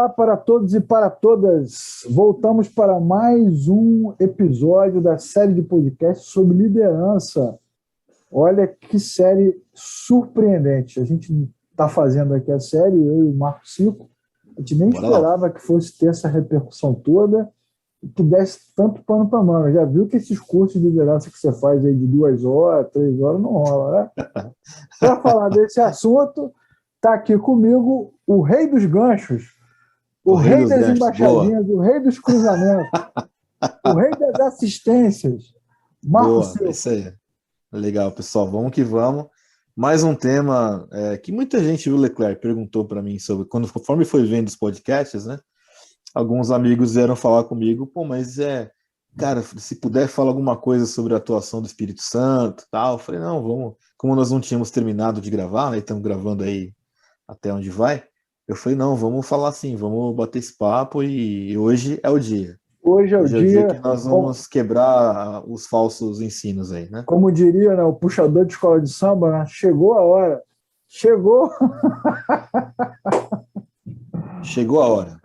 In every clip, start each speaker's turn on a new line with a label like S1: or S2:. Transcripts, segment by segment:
S1: Olá para todos e para todas. Voltamos para mais um episódio da série de podcasts sobre liderança. Olha que série surpreendente. A gente está fazendo aqui a série, eu e o Marco Cico. A gente nem esperava que fosse ter essa repercussão toda e que desse tanto pano para manga. Já viu que esses cursos de liderança que você faz aí de 2 horas, 3 horas, não rola, né? Para falar desse assunto, está aqui comigo o rei dos ganchos, o rei das embaixadinhas, o rei dos cruzamentos, o rei das assistências.
S2: Marco Cico. Isso aí. Legal, pessoal. Vamos que vamos. Mais um tema que muita gente, viu, Leclerc, perguntou para mim sobre, conforme foi vendo os podcasts, né? Alguns amigos vieram falar comigo, mas cara, se puder falar alguma coisa sobre a atuação do Espírito Santo, tal. Eu falei, não, vamos. Como nós não tínhamos terminado de gravar, né? Estamos gravando aí até onde vai. Eu falei, não, vamos falar assim, vamos bater esse papo e hoje é o dia.
S1: Hoje é o dia
S2: que nós vamos quebrar os falsos ensinos aí, né?
S1: Como diria, né, o puxador de escola de samba, né? Chegou a hora. Chegou!
S2: Chegou a hora.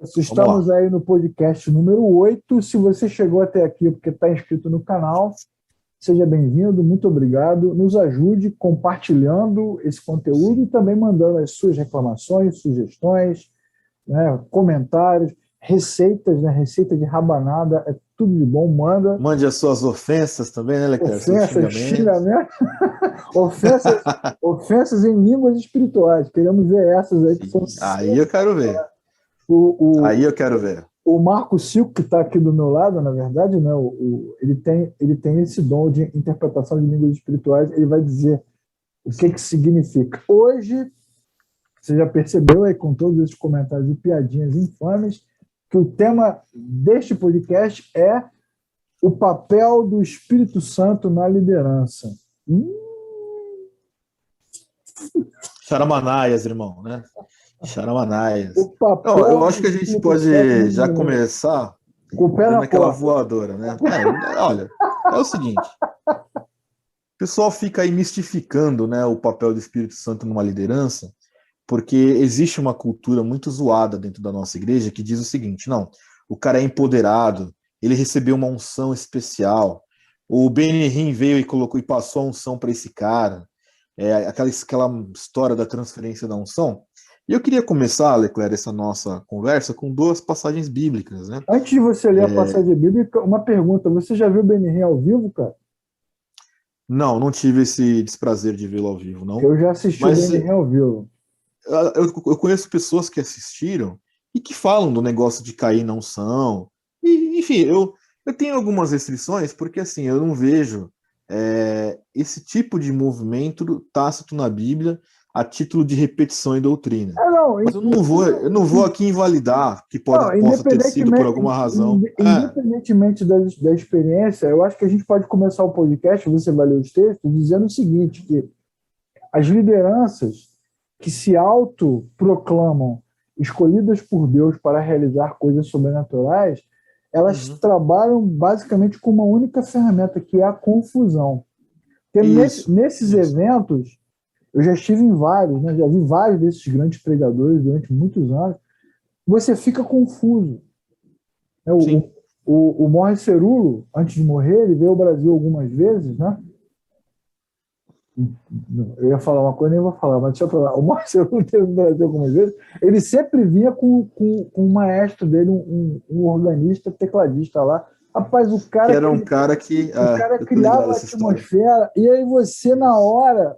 S1: Isso, estamos aí no podcast número 8. Se você chegou até aqui porque está inscrito no canal, seja bem-vindo, muito obrigado. Nos ajude compartilhando esse conteúdo e também mandando as suas reclamações, sugestões, né, comentários, receitas, né? Receita de rabanada, é tudo de bom, manda.
S2: Mande as suas ofensas também, né, Leclerc?
S1: Ofensas, xingamentos. ofensas em línguas espirituais. Queremos ver essas aí que são.
S2: Aí eu quero ver. Aí eu quero ver.
S1: O Marco Cico, que está aqui do meu lado, na verdade, né, ele tem esse dom de interpretação de línguas espirituais. Ele vai dizer o que significa. Hoje, você já percebeu aí com todos esses comentários e piadinhas infames, que o tema deste podcast é o papel do Espírito Santo na liderança.
S2: Charamanaias, irmão, né? Charamanaias. Eu acho que a gente pode já começar dando aquela voadora, né? Olha, é o seguinte. O pessoal fica aí mistificando, né, o papel do Espírito Santo numa liderança, porque existe uma cultura muito zoada dentro da nossa igreja que diz o seguinte: não, o cara é empoderado, ele recebeu uma unção especial, o Benihim veio e colocou e passou a unção para esse cara, aquela história da transferência da unção. E eu queria começar, Leclerc, essa nossa conversa com 2 passagens bíblicas, né?
S1: Antes de você ler a passagem bíblica, uma pergunta: você já viu o Benihim ao vivo, cara?
S2: Não tive esse desprazer de vê-lo ao vivo, não.
S1: Eu já assisti o Benihim ao vivo.
S2: Eu conheço pessoas que assistiram e que falam do negócio de cair na unção. E, enfim, eu tenho algumas restrições, porque assim, eu não vejo esse tipo de movimento tácito na Bíblia a título de repetição e doutrina. Mas eu não vou aqui invalidar que possa ter sido por alguma razão.
S1: Independentemente da experiência, eu acho que a gente pode começar o podcast, você vai ler os textos, dizendo o seguinte, que as lideranças que se autoproclamam escolhidas por Deus para realizar coisas sobrenaturais, elas trabalham basicamente com uma única ferramenta, que é a confusão. Porque nesses eventos, eu já estive em vários, né? Já vi vários desses grandes pregadores durante muitos anos, você fica confuso. O Morris Cerulo, antes de morrer, ele veio ao Brasil algumas vezes, né? Eu ia falar uma coisa, nem vou falar, mas deixa eu falar. O Morris Cerulo teve no Brasil algumas vezes, ele sempre vinha com um maestro dele, um organista, tecladista lá. Rapaz, o cara...
S2: Que era um cara que...
S1: O cara criava a atmosfera, e aí você, na hora,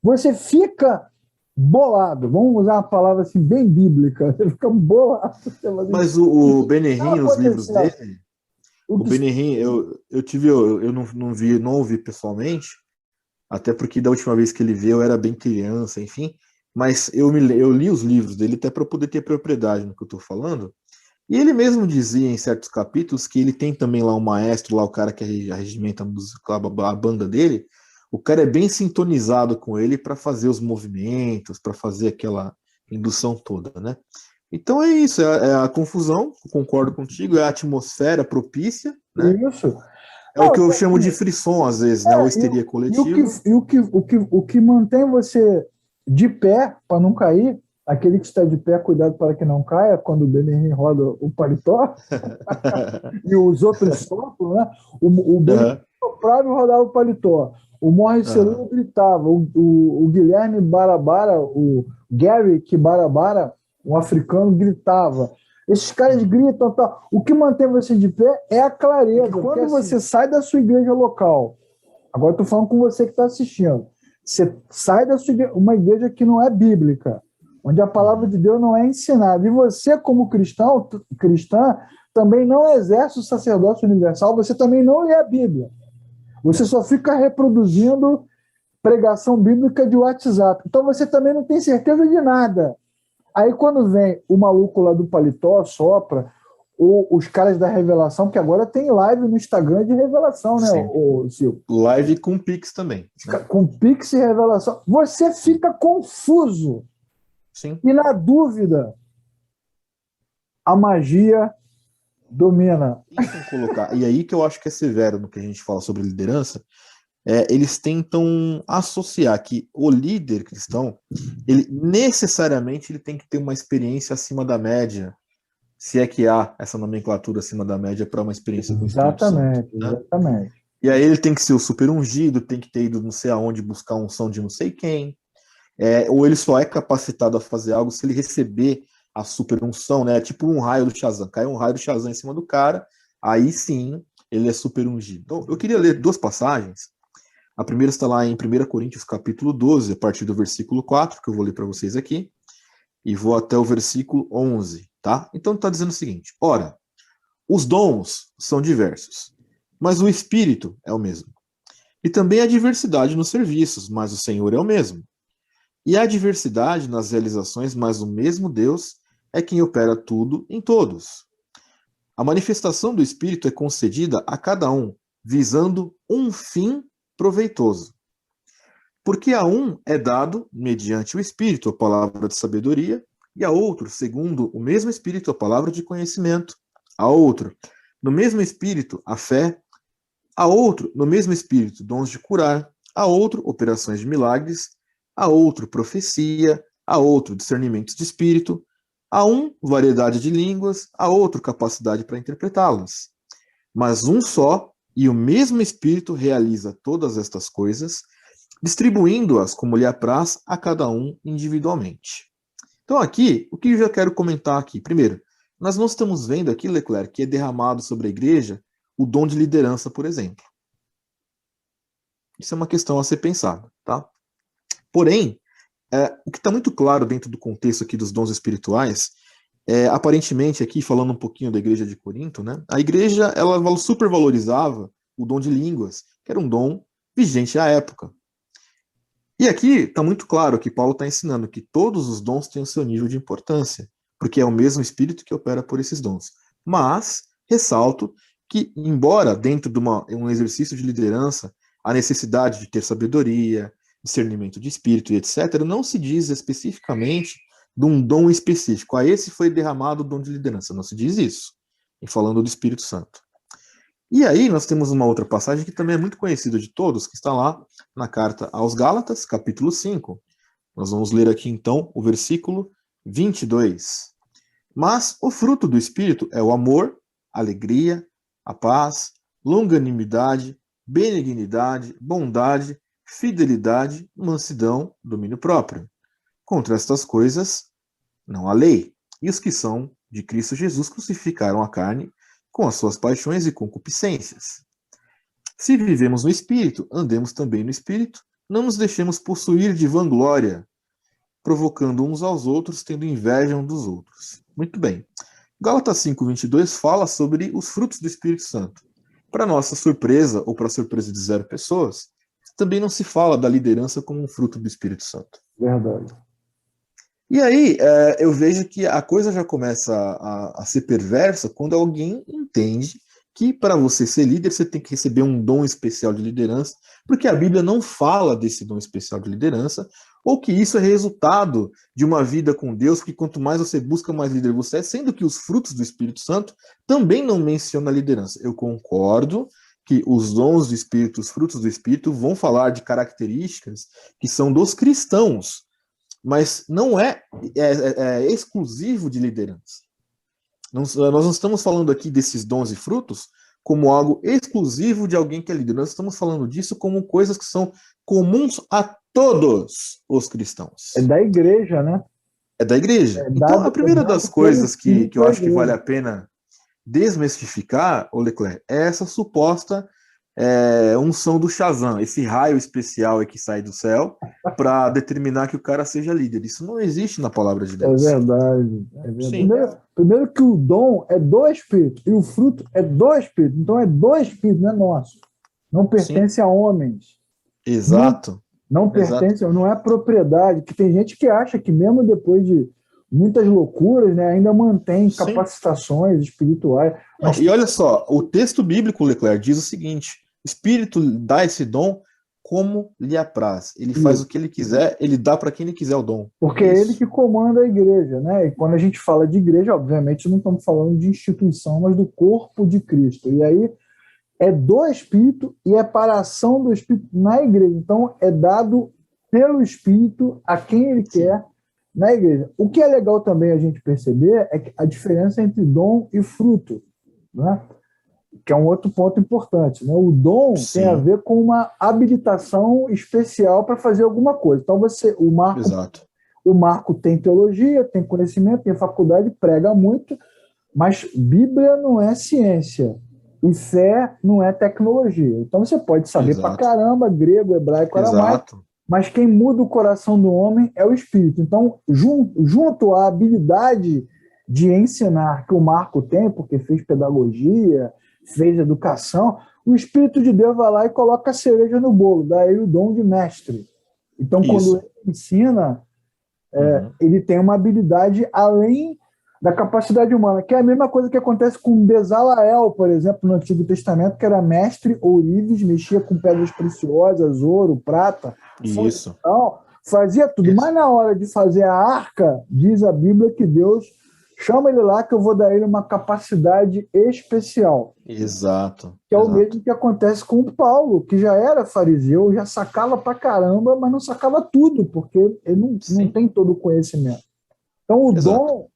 S1: você fica bolado. Vamos usar uma palavra assim, bem bíblica. Você fica bolado.
S2: Mas o Benihim, os livros dele... O Benihim, eu não ouvi pessoalmente, até porque da última vez que ele veio eu era bem criança, enfim, mas eu li os livros dele até para poder ter propriedade no que eu estou falando, e ele mesmo dizia em certos capítulos que ele tem também lá um maestro, lá o cara que arregimenta a banda dele, o cara é bem sintonizado com ele para fazer os movimentos, para fazer aquela indução toda, né? Então é isso, é a confusão, concordo contigo, é a atmosfera propícia, né?
S1: Isso.
S2: É o que eu chamo de frisson, às vezes, né? Ou histeria coletiva.
S1: O que mantém você de pé, para não cair, Aquele que está de pé, cuidado para que não caia, quando o Benihim roda o paletó, e os outros sopram, né? O Benihim soprava e rodava o paletó. O Morris Cerullo gritava. O Guilherme Barabara, o Gary Barabara, um africano, gritava. Esses caras gritam, tá? O que mantém você de pé é a clareza. Quando você sai da sua igreja local, agora eu estou falando com você que está assistindo, você sai da sua igreja, uma igreja que não é bíblica, onde a palavra de Deus não é ensinada, e você, como cristã, também não exerce o sacerdócio universal, você também não lê a Bíblia. Você só fica reproduzindo pregação bíblica de WhatsApp. Então você também não tem certeza de nada. Aí quando vem o maluco lá do paletó, sopra, ou os caras da revelação, que agora tem live no Instagram de revelação, né, Silvio?
S2: Live com Pix também.
S1: Né? Com Pix e revelação. Você fica confuso.
S2: Sim.
S1: E na dúvida, a magia domina.
S2: Colocar. E aí que eu acho que é severo no que a gente fala sobre liderança, eles tentam associar que o líder cristão, ele necessariamente ele tem que ter uma experiência acima da média, se é que há essa nomenclatura acima da média para uma experiência com o Espírito Santo. Né?
S1: Exatamente.
S2: E aí ele tem que ser o super ungido, tem que ter ido não sei aonde buscar unção de não sei quem, ou ele só é capacitado a fazer algo se ele receber a super unção, né? Tipo um raio do Shazam. Cai um raio do Shazam em cima do cara, aí sim ele é super ungido. Então, eu queria ler duas passagens. A primeira está lá em 1 Coríntios, capítulo 12, a partir do versículo 4, que eu vou ler para vocês aqui, e vou até o versículo 11, tá? Então está dizendo o seguinte: ora, os dons são diversos, mas o Espírito é o mesmo. E também há diversidade nos serviços, mas o Senhor é o mesmo. E há diversidade nas realizações, mas o mesmo Deus é quem opera tudo em todos. A manifestação do Espírito é concedida a cada um, visando um fim proveitoso. Porque a um é dado, mediante o Espírito, a palavra de sabedoria, e a outro, segundo o mesmo Espírito, a palavra de conhecimento. A outro, no mesmo Espírito, a fé. A outro, no mesmo Espírito, dons de curar. A outro, operações de milagres. A outro, profecia. A outro, discernimentos de espírito. A um, variedade de línguas. A outro, capacidade para interpretá-las. Mas um só e o mesmo Espírito realiza todas estas coisas, distribuindo-as como lhe apraz a cada um individualmente. Então aqui, o que eu já quero comentar aqui? Primeiro, nós não estamos vendo aqui, Leclerc, que é derramado sobre a igreja o dom de liderança, por exemplo. Isso é uma questão a ser pensada, tá? Porém, o que está muito claro dentro do contexto aqui dos dons espirituais, aparentemente aqui, falando um pouquinho da igreja de Corinto, né? A igreja, ela supervalorizava o dom de línguas, que era um dom vigente à época. E aqui está muito claro que Paulo está ensinando que todos os dons têm o seu nível de importância, porque é o mesmo Espírito que opera por esses dons. Mas, ressalto que, embora dentro de um exercício de liderança, a necessidade de ter sabedoria, discernimento de espírito e etc., não se diz especificamente de um dom específico. A esse foi derramado o dom de liderança. Não se diz isso, em falando do Espírito Santo. E aí nós temos uma outra passagem que também é muito conhecida de todos, que está lá na carta aos Gálatas, capítulo 5. Nós vamos ler aqui então o versículo 22. Mas o fruto do Espírito é o amor, a alegria, a paz, longanimidade, benignidade, bondade, fidelidade, mansidão, domínio próprio. Contra estas coisas não há lei. E os que são de Cristo Jesus crucificaram a carne com as suas paixões e concupiscências. Se vivemos no Espírito, andemos também no Espírito, não nos deixemos possuir de vanglória, provocando uns aos outros, tendo inveja uns dos outros. Muito bem. Gálatas 5:22 fala sobre os frutos do Espírito Santo. Para nossa surpresa, ou para a surpresa de 0 pessoas, também não se fala da liderança como um fruto do Espírito Santo.
S1: Verdade.
S2: E aí, eu vejo que a coisa já começa a ser perversa quando alguém entende que para você ser líder, você tem que receber um dom especial de liderança, porque a Bíblia não fala desse dom especial de liderança, ou que isso é resultado de uma vida com Deus, que quanto mais você busca, mais líder você é, sendo que os frutos do Espírito Santo também não mencionam a liderança. Eu concordo que os dons do Espírito, os frutos do Espírito, vão falar de características que são dos cristãos, mas não é exclusivo de liderança. Nós não estamos falando aqui desses dons e frutos como algo exclusivo de alguém que é líder. Nós estamos falando disso como coisas que são comuns a todos os cristãos.
S1: É da igreja, né?
S2: É da igreja. Então, a primeira das coisas que eu acho que vale a pena desmistificar, o Leclerc, é essa suposta unção do Shazam, esse raio especial aí que sai do céu para determinar que o cara seja líder. Isso não existe na palavra de Deus.
S1: É verdade. Primeiro que o dom é do Espírito e o fruto é do Espírito. Então é do Espírito, não é nosso. Não pertence a homens.
S2: Exato.
S1: Não pertence, não é propriedade. Que tem gente que acha que mesmo depois de muitas loucuras, né, ainda mantém capacitações espirituais.
S2: Mas... E olha só, o texto bíblico, Leclerc, diz o seguinte: o Espírito dá esse dom como lhe apraz. Ele faz o que ele quiser, ele dá para quem ele quiser o dom.
S1: Porque é ele que comanda a igreja, né? E quando a gente fala de igreja, obviamente não estamos falando de instituição, mas do corpo de Cristo. E aí é do Espírito e é para a ação do Espírito na igreja. Então é dado pelo Espírito a quem ele quer na igreja. O que é legal também a gente perceber é que a diferença entre dom e fruto, né? Que é um outro ponto importante, né? O dom tem a ver com uma habilitação especial para fazer alguma coisa. Então o Marco tem teologia, tem conhecimento, tem faculdade, prega muito, mas Bíblia não é ciência e fé não é tecnologia. Então você pode saber pra caramba grego, hebraico, aramaico, mas quem muda o coração do homem é o Espírito. Então, junto à habilidade de ensinar que o Marco tem, porque fez pedagogia, fez educação, o Espírito de Deus vai lá e coloca a cereja no bolo, dá ele o dom de mestre. Então, quando ele ensina, ele tem uma habilidade além da capacidade humana, que é a mesma coisa que acontece com Bezaleel, por exemplo, no Antigo Testamento, que era mestre ourives, mexia com pedras preciosas, ouro, prata, função, fazia tudo. Mas na hora de fazer a arca, diz a Bíblia que Deus chama ele lá que eu vou dar ele uma capacidade especial.
S2: Exato.
S1: Que é o mesmo que acontece com o Paulo, que já era fariseu, já sacava pra caramba, mas não sacava tudo, porque ele não tem todo o conhecimento. Então o dom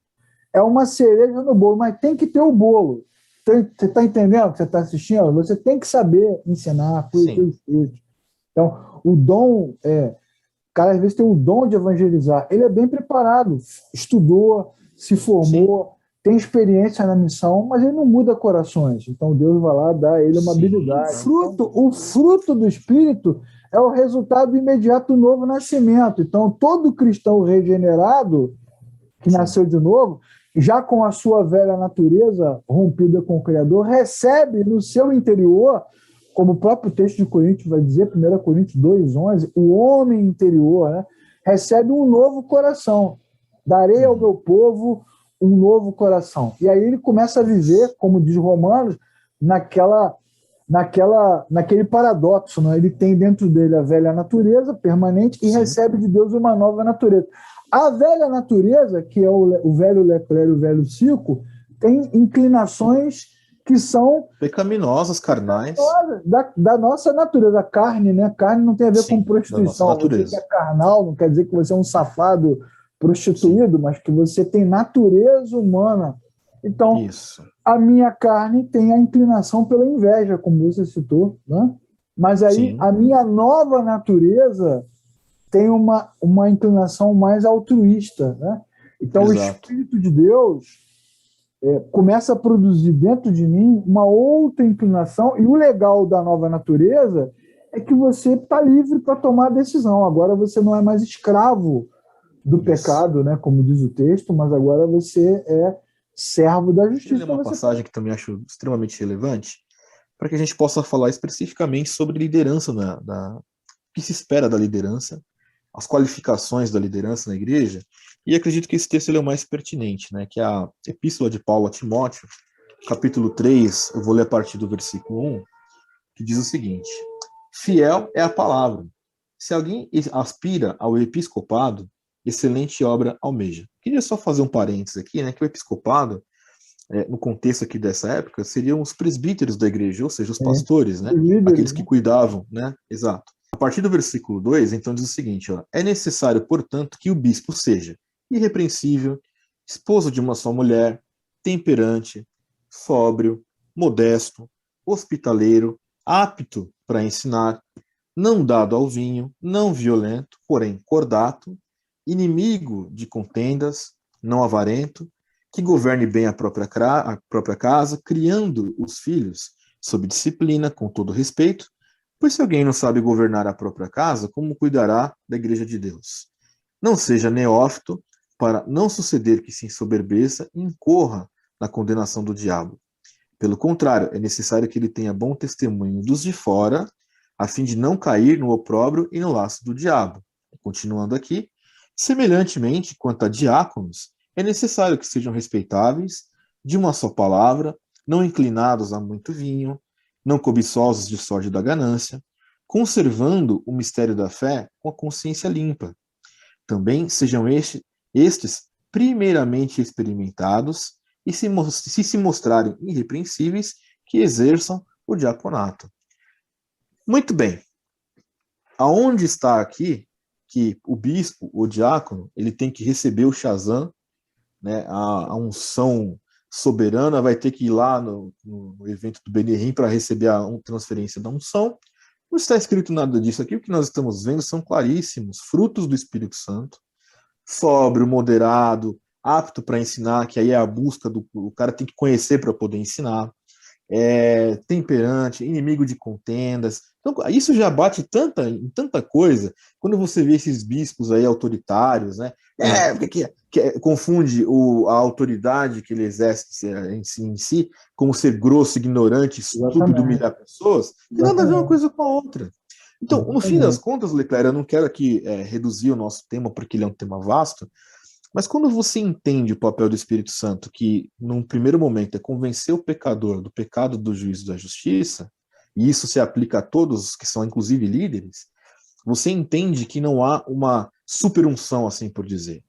S1: é uma cereja no bolo, mas tem que ter o bolo. Você está entendendo o que você está assistindo? Você tem que saber ensinar, conhecer. Então, o dom, o cara às vezes tem o dom de evangelizar. Ele é bem preparado, estudou, se formou, tem experiência na missão, mas ele não muda corações. Então, Deus vai lá dar a ele uma habilidade. O fruto do Espírito é o resultado imediato do novo nascimento. Então, todo cristão regenerado, que nasceu de novo, já com a sua velha natureza rompida com o Criador, recebe no seu interior, como o próprio texto de Coríntios vai dizer, 1 Coríntios 2,11, o homem interior, né, recebe um novo coração. Darei ao meu povo um novo coração. E aí ele começa a viver, como diz Romanos, naquele paradoxo. Né? Ele tem dentro dele a velha natureza permanente e recebe de Deus uma nova natureza. A velha natureza, que é o velho Leclerc e o velho Cico, tem inclinações que são
S2: pecaminosas, carnais.
S1: Da nossa natureza. A carne, né? Carne não tem a ver com prostituição. Você que é carnal, não quer dizer que você é um safado prostituído, mas que você tem natureza humana. Então, a minha carne tem a inclinação pela inveja, como você citou, né? Mas aí a minha nova natureza tem uma inclinação mais altruísta, né? Então o Espírito de Deus começa a produzir dentro de mim uma outra inclinação, e o legal da nova natureza é que você está livre para tomar a decisão. Agora você não é mais escravo do pecado, né? Como diz o texto, mas agora você é servo da justiça.
S2: Tem uma passagem que também acho extremamente relevante, para que a gente possa falar especificamente sobre liderança, o que se espera da liderança, as qualificações da liderança na igreja, e acredito que esse texto é o mais pertinente, né, que é a Epístola de Paulo a Timóteo, capítulo 3, eu vou ler a partir do versículo 1, que diz o seguinte: fiel é a palavra. Se alguém aspira ao episcopado, excelente obra almeja. Queria só fazer um parênteses aqui, né, que o episcopado, no contexto aqui dessa época, seriam os presbíteros da igreja, ou seja, os pastores, né, aqueles que cuidavam, né, exato. A partir do versículo 2, então diz o seguinte, ó, é necessário, portanto, que o bispo seja irrepreensível, esposo de uma só mulher, temperante, sóbrio, modesto, hospitaleiro, apto para ensinar, não dado ao vinho, não violento, porém cordato, inimigo de contendas, não avarento, que governe bem a própria casa, criando os filhos sob disciplina, com todo respeito, pois se alguém não sabe governar a própria casa, como cuidará da igreja de Deus? Não seja neófito, para não suceder que se ensoberbeça e incorra na condenação do diabo. Pelo contrário, é necessário que ele tenha bom testemunho dos de fora, a fim de não cair no opróbrio e no laço do diabo. Continuando aqui, semelhantemente, quanto a diáconos, é necessário que sejam respeitáveis, de uma só palavra, não inclinados a muito vinho, não cobiçosos de sorte da ganância, conservando o mistério da fé com a consciência limpa. Também sejam estes primeiramente experimentados e se mostrarem irrepreensíveis, que exerçam o diaconato. Muito bem. Aonde está aqui que o bispo, o diácono, ele tem que receber o Shazam, né, a unção soberana, vai ter que ir lá no evento do Benihim para receber a transferência da unção. Não está escrito nada disso aqui. O que nós estamos vendo são claríssimos frutos do Espírito Santo, sóbrio, moderado, apto para ensinar, que aí é a busca o cara tem que conhecer para poder ensinar, temperante, inimigo de contendas. Então, isso já bate em tanta coisa, quando você vê esses bispos aí autoritários, né? Confunde a autoridade que ele exerce em si como ser grosso, ignorante, estúpido, humilhar pessoas. Tem nada a ver uma coisa com a outra. Então, no fim das contas, Leclerc, eu não quero aqui reduzir o nosso tema, porque ele é um tema vasto, mas quando você entende o papel do Espírito Santo, que num primeiro momento é convencer o pecador do pecado, do juízo e da justiça, e isso se aplica a todos que são inclusive líderes, você entende que não há uma superunção, assim por dizer.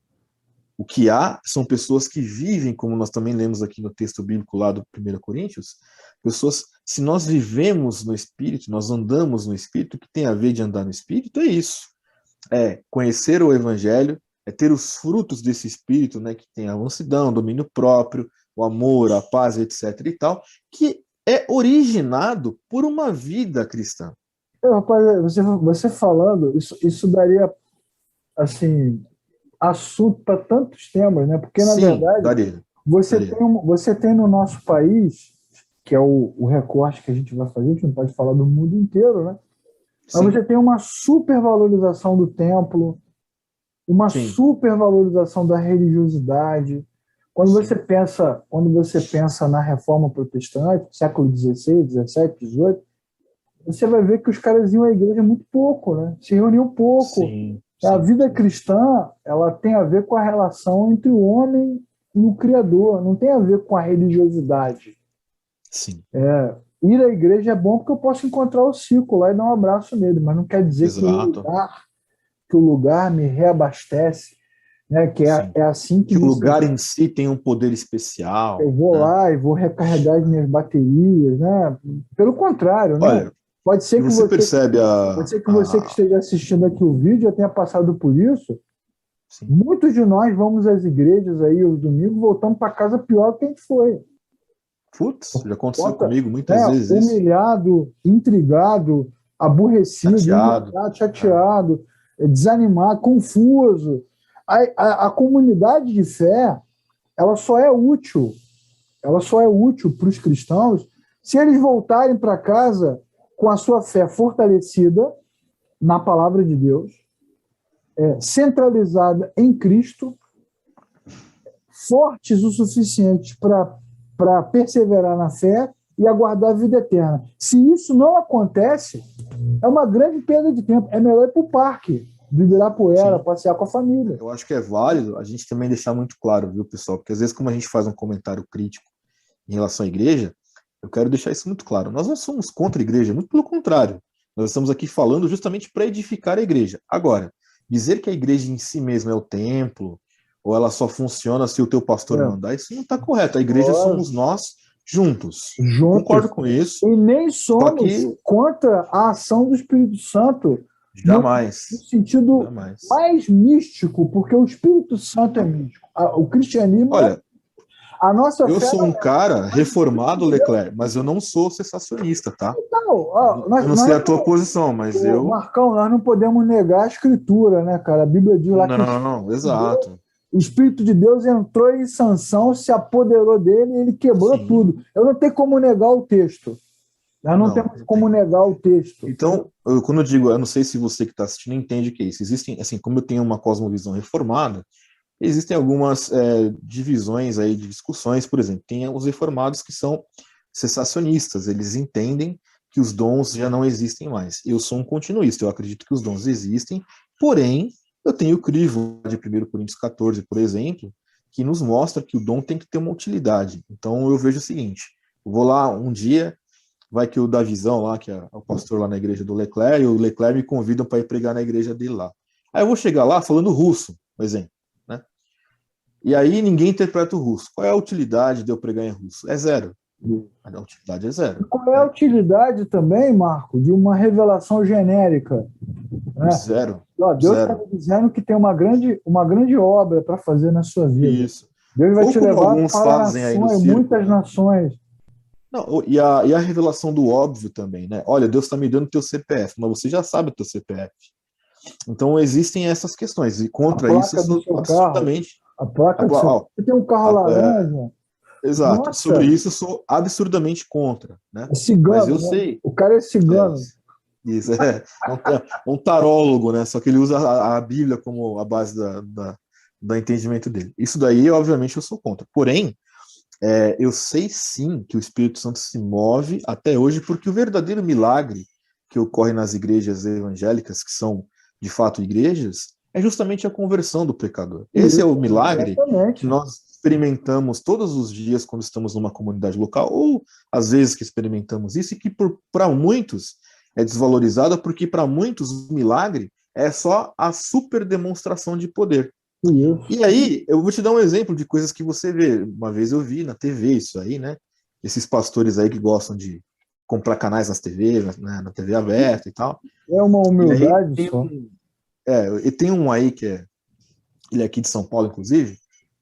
S2: O que há são pessoas que vivem, como nós também lemos aqui no texto bíblico lá do 1 Coríntios, pessoas, se nós vivemos no Espírito, nós andamos no Espírito, o que tem a ver de andar no Espírito é isso. É conhecer o Evangelho, é ter os frutos desse Espírito, né, que tem a mansidão, o domínio próprio, o amor, a paz, etc. e tal, que é originado por uma vida cristã.
S1: Rapaz, você falando, isso daria, assim, assunto para tantos temas, né? Porque, na verdade,
S2: daria.
S1: Você tem no nosso país, que é o recorte que a gente vai fazer, a gente não pode falar do mundo inteiro, né? Mas você tem uma supervalorização do templo, uma supervalorização da religiosidade. Quando você pensa na Reforma Protestante, século XVI, XVII, XVIII, você vai ver que os caras iam à igreja muito pouco, né? Se reuniam pouco. A vida cristã, ela tem a ver com a relação entre o homem e o Criador, não tem a ver com a religiosidade.
S2: Sim.
S1: Ir à igreja é bom porque eu posso encontrar o Cico lá e dar um abraço nele, mas não quer dizer que o lugar me reabastece, né? Que é assim que
S2: o lugar em si tem um poder especial.
S1: Eu vou lá e vou recarregar as minhas baterias, né? Pelo contrário, né?
S2: Olha,
S1: pode ser que
S2: você percebe
S1: você que esteja assistindo aqui o vídeo já tenha passado por isso.
S2: Sim.
S1: Muitos de nós vamos às igrejas aí aos domingos, voltamos para casa pior que a gente foi.
S2: Putz, já aconteceu comigo muitas vezes.
S1: Humilhado, intrigado, aborrecido, chateado, desanimado, confuso. A comunidade de fé, ela só é útil para os cristãos se eles voltarem para casa com a sua fé fortalecida na palavra de Deus, centralizada em Cristo, fortes o suficiente para perseverar na fé e aguardar a vida eterna. Se isso não acontece, é uma grande perda de tempo. É melhor ir para o parque, de Ibirapuera, passear com a família.
S2: Eu acho que é válido a gente também deixar muito claro, viu, pessoal? Porque às vezes, como a gente faz um comentário crítico em relação à igreja, eu quero deixar isso muito claro. Nós não somos contra a igreja, muito pelo contrário. Nós estamos aqui falando justamente para edificar a igreja. Agora, dizer que a igreja em si mesma é o templo, ou ela só funciona se o teu pastor mandar, isso não está correto. A igreja somos nós, juntos. Concordo com isso.
S1: E nem somos contra a ação do Espírito Santo.
S2: Jamais.
S1: No sentido mais místico, porque o Espírito Santo é místico. O cristianismo...
S2: Olha, eu sou um cara reformado, Leclerc, mas eu não sou sensacionista, tá? Eu não sei a tua posição, mas eu...
S1: Marcão, nós não podemos negar a Escritura, né, cara? A Bíblia diz lá que...
S2: Não, exato.
S1: O Espírito de Deus entrou em Sansão, se apoderou dele e ele quebrou tudo. Eu não tenho como negar o texto. Nós não temos como negar o texto.
S2: Então, quando eu digo, eu não sei se você que está assistindo entende o que é isso. Existem, assim, como eu tenho uma cosmovisão reformada, existem algumas divisões aí de discussões. Por exemplo, tem os reformados que são cessacionistas. Eles entendem que os dons já não existem mais. Eu sou um continuista. Eu acredito que os dons existem, porém, eu tenho o crivo de 1 Coríntios 14, por exemplo, que nos mostra que o dom tem que ter uma utilidade. Então, eu vejo o seguinte, eu vou lá um dia, vai que o Davizão lá, que é o pastor lá na igreja do Leclerc, e o Leclerc me convidam para ir pregar na igreja dele lá. Aí eu vou chegar lá falando russo, por exemplo, né? E aí ninguém interpreta o russo. Qual é a utilidade de eu pregar em russo? É zero. A utilidade é zero.
S1: E qual é a utilidade também, Marco, de uma revelação genérica? Né?
S2: Zero.
S1: Deus está me dizendo que tem uma grande obra para fazer na sua vida.
S2: Isso.
S1: Deus vai te levar para
S2: nações,
S1: muitas nações.
S2: Não, e a revelação do óbvio também, né? Olha, Deus está me dando o teu CPF, mas você já sabe o teu CPF. Então existem essas questões, e contra isso eu sou absolutamente...
S1: A placa do seu... Você tem um carro laranja?
S2: Exato. Nossa. Sobre isso eu sou absurdamente contra, né?
S1: É cigano,
S2: mas eu
S1: né?
S2: sei...
S1: O cara é cigano.
S2: Isso, um tarólogo, né? Só que ele usa a Bíblia como a base do entendimento dele. Isso daí, obviamente, eu sou contra. Porém, eu sei sim que o Espírito Santo se move até hoje, porque o verdadeiro milagre que ocorre nas igrejas evangélicas, que são de fato igrejas, é justamente a conversão do pecador. Esse é o milagre que nós experimentamos todos os dias quando estamos numa comunidade local, ou às vezes que experimentamos isso, e que para muitos é desvalorizado, porque para muitos o milagre é só a super demonstração de poder. E aí, eu vou te dar um exemplo de coisas que você vê. Uma vez eu vi na TV isso aí, né? Esses pastores aí que gostam de comprar canais nas TV, né? Na TV aberta e tal.
S1: É uma humildade só.
S2: E tem um aí que ele é aqui de São Paulo, inclusive,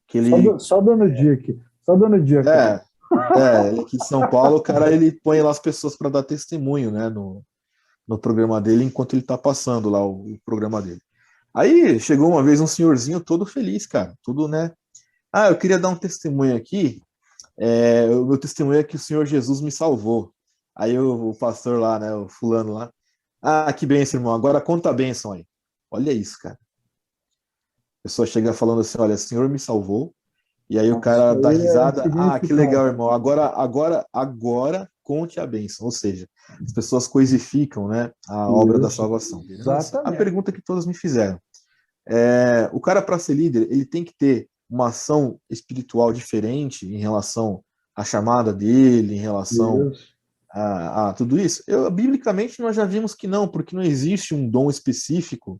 S2: que ele...
S1: Só dando dica. Só dando dica.
S2: Ele aqui de São Paulo, o cara, ele põe lá as pessoas para dar testemunho, né? No programa dele, enquanto ele tá passando lá o programa dele. Aí chegou uma vez um senhorzinho todo feliz, cara, tudo, né? Eu queria dar um testemunho aqui, o meu testemunho é que o Senhor Jesus me salvou. Aí o pastor lá, né, o fulano lá, que bênção, irmão, agora conta a bênção aí. Olha isso, cara. A pessoa chega falando assim, olha, o Senhor me salvou, e aí o cara dá risada, que legal, irmão, agora conte a bênção, ou seja, as pessoas coisificam, né, a obra da salvação.
S1: Exatamente.
S2: A pergunta que todos me fizeram, o cara, para ser líder, ele tem que ter uma ação espiritual diferente em relação à chamada dele, em relação a tudo isso? Biblicamente, nós já vimos que não, porque não existe um dom específico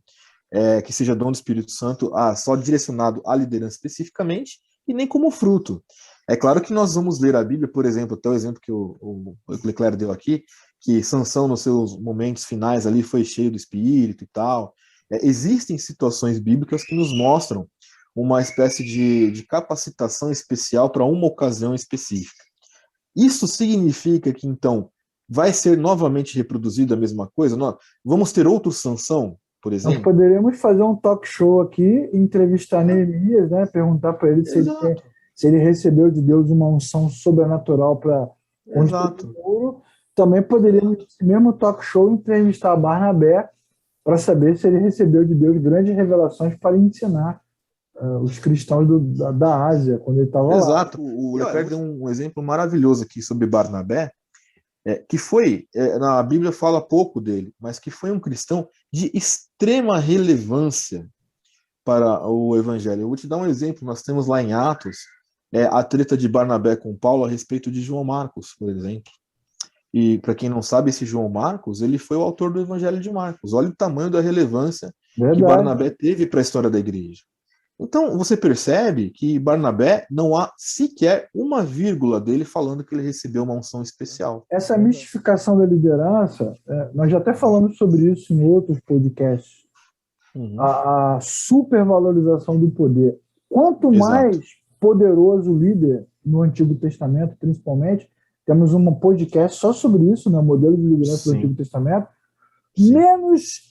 S2: que seja dom do Espírito Santo só direcionado à liderança especificamente, e nem como fruto. É claro que nós vamos ler a Bíblia, por exemplo, até o exemplo que o Leclerc deu aqui, que Sansão, nos seus momentos finais ali, foi cheio do Espírito e tal. Existem situações bíblicas que nos mostram uma espécie de capacitação especial para uma ocasião específica. Isso significa que, então, vai ser novamente reproduzido a mesma coisa? Vamos ter outro Sansão, por exemplo?
S1: Nós poderíamos fazer um talk show aqui, entrevistar Neemias, né, perguntar para ele se ele recebeu de Deus uma unção sobrenatural para construir o muro. Também poderíamos, nesse mesmo talk show, entrevistar Barnabé para saber se ele recebeu de Deus grandes revelações para ensinar os cristãos da Ásia, quando ele estava lá.
S2: Exato. O Leclerc deu um exemplo maravilhoso aqui sobre Barnabé, que foi, na Bíblia fala pouco dele, mas que foi um cristão de extrema relevância para o Evangelho. Eu vou te dar um exemplo. Nós temos lá em Atos a treta de Barnabé com Paulo a respeito de João Marcos, por exemplo. E, para quem não sabe, esse João Marcos, ele foi o autor do Evangelho de Marcos. Olha o tamanho da relevância que Barnabé teve para a história da igreja. Então, você percebe que Barnabé não há sequer uma vírgula dele falando que ele recebeu uma unção especial.
S1: Essa mistificação da liderança, nós já até falamos sobre isso em outros podcasts. A supervalorização do poder. Quanto mais poderoso o líder no Antigo Testamento, principalmente, temos um podcast só sobre isso, né, modelo de liderança do Antigo Testamento, menos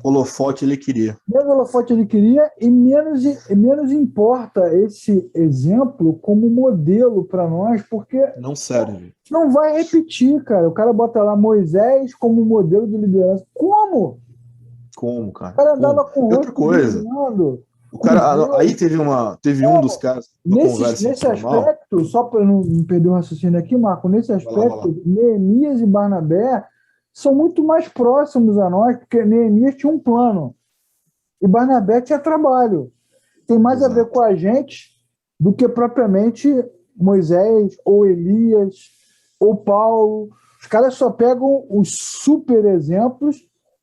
S2: holofote ele queria.
S1: Menos holofote ele queria e menos importa esse exemplo como modelo para nós, porque
S2: não serve.
S1: Não vai repetir, cara. O cara bota lá Moisés como modelo de liderança. Como?
S2: Como, cara?
S1: O cara andava com
S2: outra coisa. O cara, aí teve um dos caras
S1: nesse aspecto, só para não perder o raciocínio aqui, Marco, nesse aspecto, Neemias e Barnabé são muito mais próximos a nós, porque Neemias tinha um plano e Barnabé tinha trabalho. Tem mais a ver com a gente do que propriamente Moisés ou Elias ou Paulo. Os caras só pegam os super exemplos,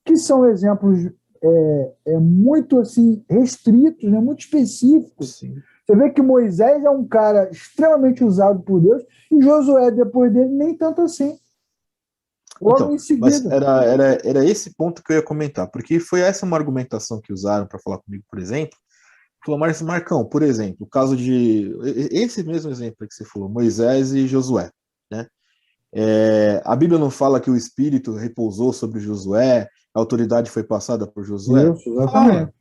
S1: que são exemplos muito assim restritos, né, muito específicos.
S2: Sim.
S1: Você vê que Moisés é um cara extremamente usado por Deus e Josué, depois dele, nem tanto assim.
S2: Logo em seguida. Mas era esse ponto que eu ia comentar, porque foi essa uma argumentação que usaram para falar comigo, por exemplo. Falou, Marcão, por exemplo, o caso de... Esse mesmo exemplo que você falou, Moisés e Josué, né? A Bíblia não fala que o Espírito repousou sobre Josué, a autoridade foi passada por Josué?
S1: Isso, exatamente.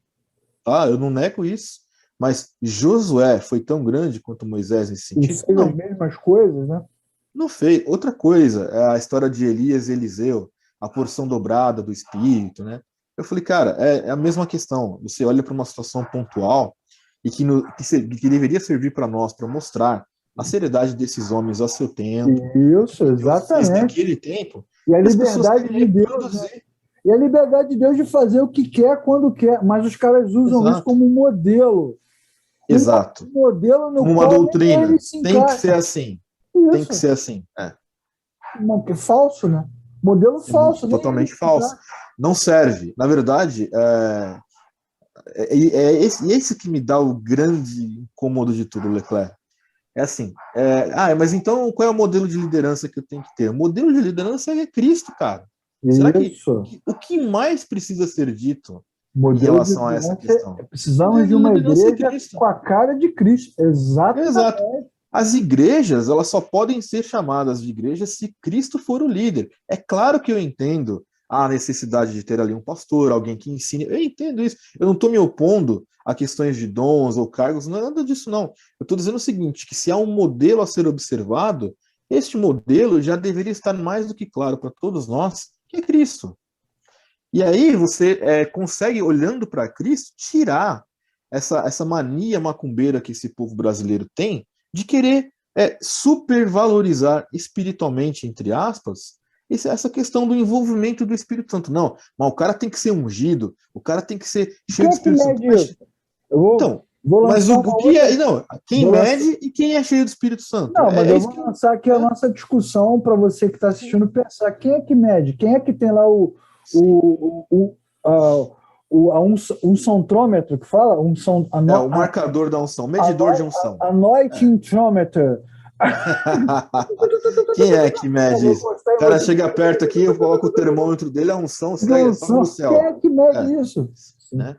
S2: Eu não nego isso. Mas Josué foi tão grande quanto Moisés nesse sentido?
S1: Ele fez as mesmas coisas, né?
S2: Não fez. Outra coisa, é a história de Elias e Eliseu, a porção dobrada do Espírito, né? Eu falei, cara, é a mesma questão. Você olha para uma situação pontual e que deveria servir para nós, para mostrar a seriedade desses homens ao seu tempo.
S1: Isso, exatamente.
S2: Naquele tempo.
S1: E a liberdade de Deus, né? E a liberdade de Deus de fazer o que quer, quando quer. Mas os caras usam isso como modelo.
S2: Exato.
S1: Um modelo no
S2: uma doutrina. Tem que ser assim.
S1: Isso.
S2: Tem que ser assim.
S1: Não, que é falso, né? Modelo falso.
S2: Totalmente falso. Não serve. Na verdade, esse que me dá o grande incômodo de tudo, Leclerc. É assim, mas então qual é o modelo de liderança que eu tenho que ter? O modelo de liderança é Cristo, cara. Será que o que mais precisa ser dito em relação a essa questão?
S1: Precisamos de uma igreja com a cara de Cristo. Exatamente.
S2: Exato. As igrejas, elas só podem ser chamadas de igrejas se Cristo for o líder. É claro que eu entendo a necessidade de ter ali um pastor, alguém que ensine. Eu entendo isso. Eu não estou me opondo a questões de dons ou cargos, não é nada disso, não. Eu estou dizendo o seguinte, que se há um modelo a ser observado, este modelo já deveria estar mais do que claro para todos nós, que é Cristo. E aí você consegue, olhando para Cristo, tirar essa mania macumbeira que esse povo brasileiro tem de querer supervalorizar espiritualmente, entre aspas, essa questão do envolvimento do Espírito Santo. Não, mas o cara tem que ser ungido, o cara tem que ser cheio do Espírito Santo. Mas o que é? Não, quem mede e quem é cheio do Espírito Santo?
S1: Não, mas eu vou lançar aqui a nossa discussão para você que está assistindo pensar. Quem é que mede? Quem é que tem lá a unçãotrômetro que fala?
S2: O marcador da unção, medidor de unção.
S1: Anointingtrometer.
S2: Quem é que mede isso? O cara chega perto aqui, eu coloco o termômetro dele, a unção sai no céu.
S1: Quem é que mede isso?
S2: Né?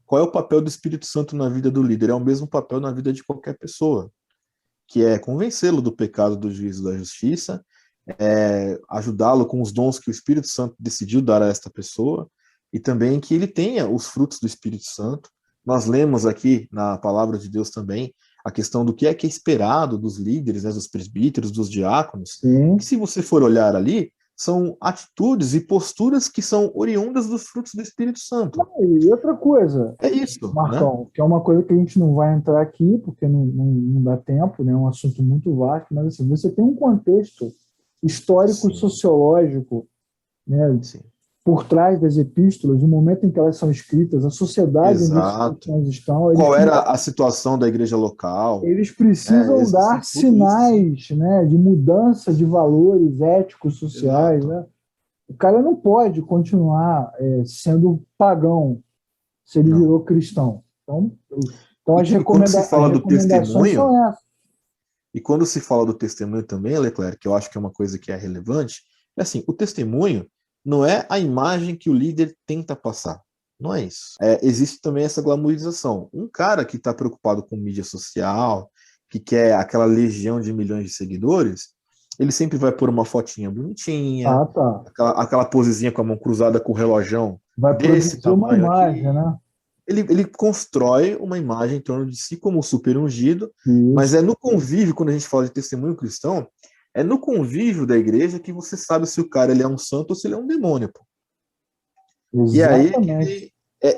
S2: Qual é o papel do Espírito Santo na vida do líder? É o mesmo papel na vida de qualquer pessoa, que é convencê-lo do pecado, do juízo, da justiça, ajudá-lo com os dons que o Espírito Santo decidiu dar a esta pessoa, e também que ele tenha os frutos do Espírito Santo. Nós lemos aqui na palavra de Deus também a questão do que é esperado dos líderes, né, dos presbíteros, dos diáconos, que se você for olhar ali, são atitudes e posturas que são oriundas dos frutos do Espírito Santo.
S1: E outra coisa,
S2: isso,
S1: Marcão, que é uma coisa que a gente não vai entrar aqui, porque não dá tempo, né, é um assunto muito vasto, mas assim, você tem um contexto histórico, sociológico, né, por trás das epístolas, o momento em que elas são escritas, a sociedade em que elas estão.
S2: Qual era a situação da igreja local?
S1: Eles precisam dar sinais, né, de mudança de valores éticos, sociais. Né? O cara não pode continuar sendo pagão. se ele virou cristão. Então as
S2: recomendações
S1: são essas.
S2: E quando se fala do testemunho também, Leclerc, que eu acho que é uma coisa que é relevante, é assim, o testemunho não é a imagem que o líder tenta passar. Não é isso. Existe também essa glamorização. Um cara que está preocupado com mídia social, que quer aquela legião de milhões de seguidores, ele sempre vai pôr uma fotinha bonitinha, aquela posezinha com a mão cruzada com o relojão.
S1: Vai
S2: desse tamanho
S1: uma imagem,
S2: aqui.
S1: né?
S2: Ele constrói uma imagem em torno de si como super ungido, mas é no convívio, quando a gente fala de testemunho cristão, é no convívio da igreja que você sabe se o cara ele é um santo ou se ele é um demônio. Pô. E aí,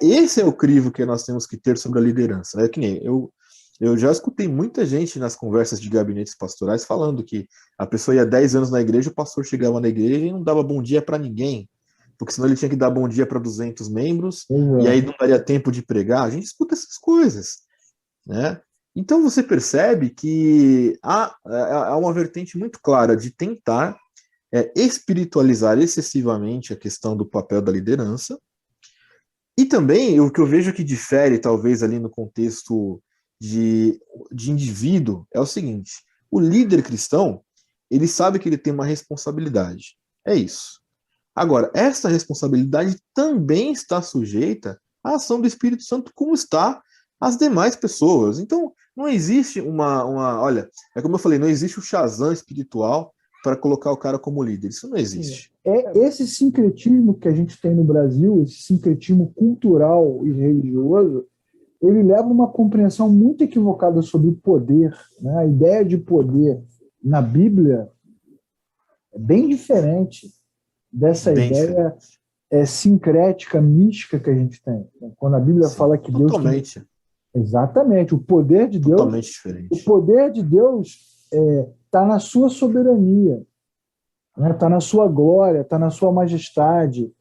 S2: esse é o crivo que nós temos que ter sobre a liderança. É que nem eu já escutei muita gente nas conversas de gabinetes pastorais falando que a pessoa ia 10 anos na igreja, o pastor chegava na igreja e não dava bom dia para ninguém, porque senão ele tinha que dar bom dia para 200 membros, e aí não daria tempo de pregar. A gente escuta essas coisas, né? Então você percebe que há uma vertente muito clara de tentar espiritualizar excessivamente a questão do papel da liderança. E também o que eu vejo que difere, talvez, ali no contexto de indivíduo, é o seguinte: o líder cristão, ele sabe que ele tem uma responsabilidade. É isso. Agora, essa responsabilidade também está sujeita à ação do Espírito Santo, como está as demais pessoas. Então, não existe olha, é como eu falei, não existe o Shazam espiritual para colocar o cara como líder. Isso não existe.
S1: Esse sincretismo que a gente tem no Brasil, esse sincretismo cultural e religioso, ele leva a uma compreensão muito equivocada sobre o poder, né? A ideia de poder na Bíblia é bem diferente dessa ideia sincrética, mística que a gente tem. Quando a Bíblia fala que Deus...
S2: Totalmente.
S1: Exatamente. O poder de Deus...
S2: Totalmente diferente.
S1: O poder de Deus está na sua soberania, está na sua glória, está na sua majestade,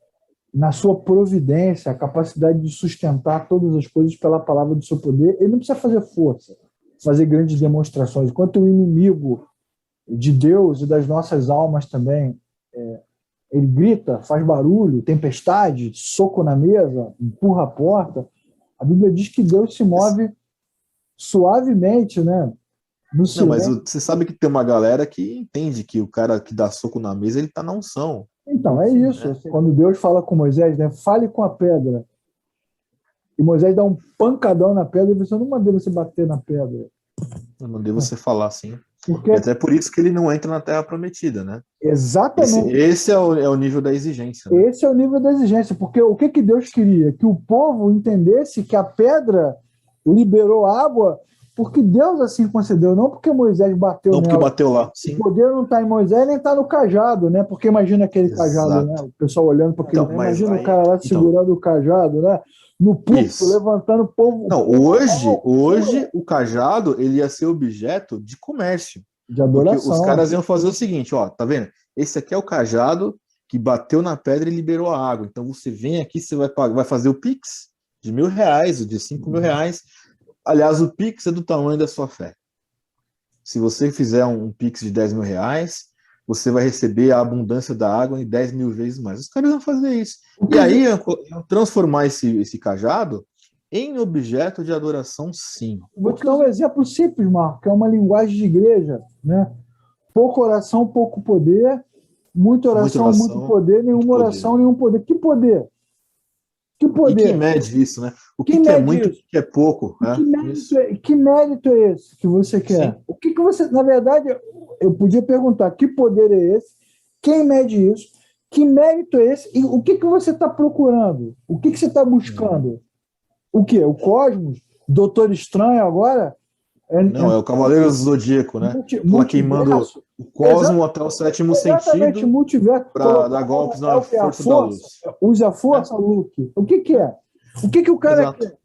S1: na sua providência, a capacidade de sustentar todas as coisas pela palavra do seu poder. Ele não precisa fazer força, fazer grandes demonstrações. Enquanto o inimigo de Deus e das nossas almas também, ele grita, faz barulho, tempestade, soco na mesa, empurra a porta, a Bíblia diz que Deus se move suavemente, né?
S2: Não, mas você sabe que tem uma galera que entende que o cara que dá soco na mesa, ele tá na unção.
S1: Então, é isso. Né? Quando Deus fala com Moisés, né? Fale com a pedra. E Moisés dá um pancadão na pedra e você não mandei você bater na pedra.
S2: Eu mandei você falar assim. Porque... E até por isso que ele não entra na Terra Prometida, né?
S1: Exatamente.
S2: Esse é o nível da exigência. Né?
S1: Esse é o nível da exigência. Porque o que Deus queria? Que o povo entendesse que a pedra liberou água porque Deus assim concedeu, não porque Moisés bateu nela.
S2: Não porque bateu lá, sim.
S1: O poder não está em Moisés, nem está no cajado, né? Porque imagina aquele cajado, né? O pessoal olhando para aquele... Então, imagina o cara lá segurando o cajado, né? No púlpito, levantando o povo...
S2: Não, hoje o cajado, ele ia ser objeto de comércio.
S1: De adoração.
S2: Porque os caras iam fazer o seguinte, ó, tá vendo? Esse aqui é o cajado que bateu na pedra e liberou a água. Então você vem aqui, você vai fazer o Pix de R$1.000, ou de R$5.000. Aliás, o Pix é do tamanho da sua fé. Se você fizer um Pix de R$10.000, você vai receber a abundância da água em 10.000 vezes mais. Os caras vão fazer isso. E aí, transformar esse cajado em objeto de adoração, sim.
S1: Vou te dar um exemplo simples, Marco, que é uma linguagem de igreja, né? Pouca oração, pouco poder. Muita oração, muito poder. Nenhuma oração, nenhum poder. Que poder? Que poder?
S2: E quem mede isso, né? O que é muito, o que é pouco.
S1: Que mérito é esse que você quer? Sim. O que você... Na verdade, eu podia perguntar, que poder é esse? Quem mede isso? Que mérito é esse? E o que você está procurando? O que você está buscando? O quê? O cosmos? Doutor Estranho agora?
S2: Não, é o Cavaleiro do Zodíaco, né? Tá queimando o cosmo até o sétimo sentido
S1: multiverso,
S2: para dar golpes na força da luz.
S1: Usa a força, Luke. O que é? O que o cara quer?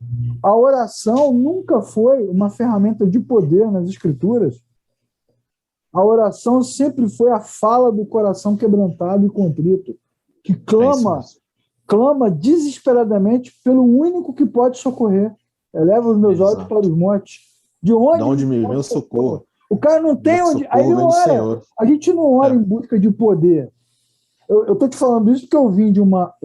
S1: A oração nunca foi uma ferramenta de poder nas Escrituras. A oração sempre foi a fala do coração quebrantado e contrito, que clama desesperadamente pelo único que pode socorrer. Eleva os meus olhos para os montes. De onde
S2: me vem o socorro?
S1: O cara não tem onde... Aí não ora. A gente não ora em busca de poder. Eu estou te falando isso porque eu vim de uma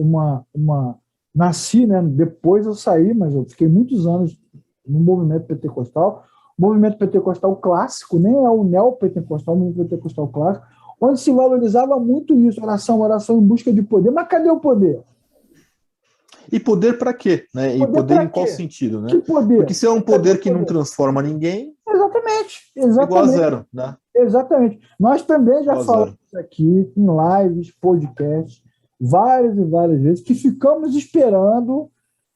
S1: nasci, né? Depois eu saí, mas eu fiquei muitos anos no movimento pentecostal. O movimento pentecostal clássico, nem é o neopentecostal, o movimento pentecostal clássico, onde se valorizava muito isso, oração em busca de poder. Mas cadê o poder?
S2: E poder para quê? Né? E poder em qual sentido? Né?
S1: Que poder?
S2: Porque se é um poder que não transforma ninguém,
S1: exatamente.
S2: É igual a zero. Né?
S1: Exatamente. Nós também já falamos aqui em lives, podcasts, várias e várias vezes, que ficamos esperando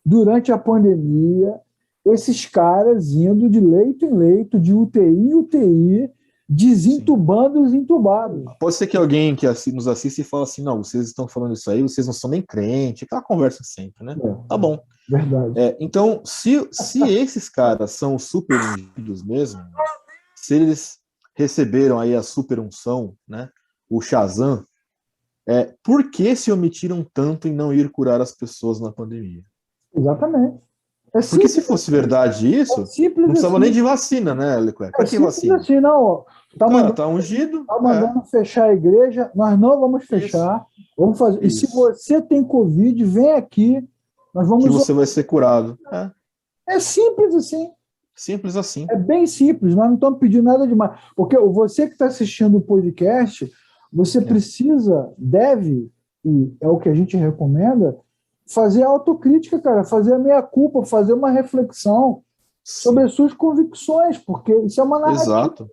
S1: durante a pandemia esses caras indo de leito em leito, de UTI em UTI, desentubando os entubados.
S2: Pode ser que alguém que nos assiste e fale assim, não, vocês estão falando isso aí, vocês não são nem crente, aquela conversa sempre, né? Tá bom.
S1: Verdade.
S2: Então, se esses caras são super ungidos mesmo, se eles receberam aí a super unção, né, o Shazam, por que se omitiram tanto em não ir curar as pessoas na pandemia?
S1: Exatamente.
S2: Porque se fosse verdade isso, não precisava nem de vacina, né, Leclerc? Para que vacina?
S1: Assim, não,
S2: tá ungido.
S1: Tá mandando fechar a igreja, nós não vamos fechar. Isso. Vamos fazer. Isso. E se você tem Covid, vem aqui, nós vamos.
S2: Que você vai ser curado.
S1: É simples assim.
S2: Simples assim.
S1: É bem simples, nós não estamos pedindo nada demais. Porque você que está assistindo o podcast, você precisa, deve, e é o que a gente recomenda, fazer autocrítica, cara, fazer a meia-culpa, fazer uma reflexão sobre as suas convicções, porque isso é uma narrativa.
S2: Exato.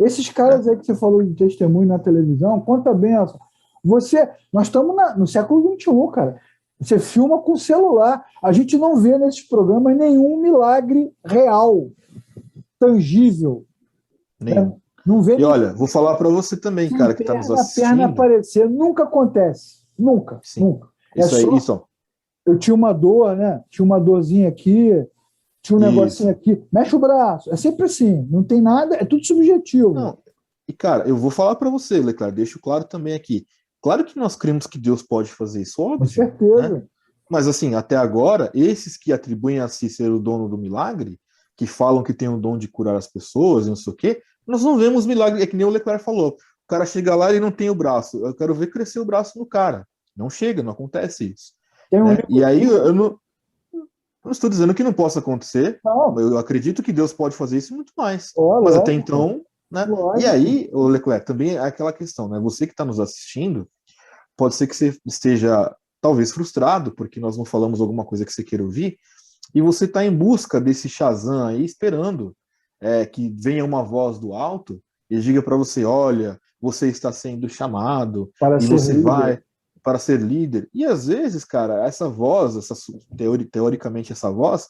S1: Esses caras aí que você falou de testemunho na televisão, conta bem essa. Nós estamos no século XXI, cara. Você filma com celular. A gente não vê nesses programas nenhum milagre real, tangível. Não vê.
S2: E olha, vou falar para você também, cara, que está nos assistindo.
S1: A perna aparecer nunca acontece. Nunca.
S2: Sim.
S1: Nunca.
S2: Isso.
S1: Eu tinha uma dor, né? Tinha uma dorzinha aqui, tinha um negocinho aqui. Mexe o braço. É sempre assim. Não tem nada, é tudo subjetivo.
S2: Não. E, cara, eu vou falar para você, Leclerc, deixo claro também aqui. Claro que nós cremos que Deus pode fazer isso, óbvio.
S1: Com certeza.
S2: Né? Mas, assim, até agora, esses que atribuem a si ser o dono do milagre, que falam que tem o dom de curar as pessoas e não sei o quê, nós não vemos milagre. É que nem o Leclerc falou. O cara chega lá e não tem o braço. Eu quero ver crescer o braço no cara. Não chega, não acontece isso. Né? E aí, eu não estou dizendo que não possa acontecer. Não. Eu acredito que Deus pode fazer isso muito mais. Mas até então... Né? E aí, o Leclerc, também é aquela questão, né? Você que está nos assistindo, pode ser que você esteja talvez frustrado, porque nós não falamos alguma coisa que você queira ouvir, e você está em busca desse Shazam aí, esperando que venha uma voz do alto e diga para você, olha, você está sendo chamado, e você vai para ser líder. E às vezes, cara, essa voz, teoricamente essa voz,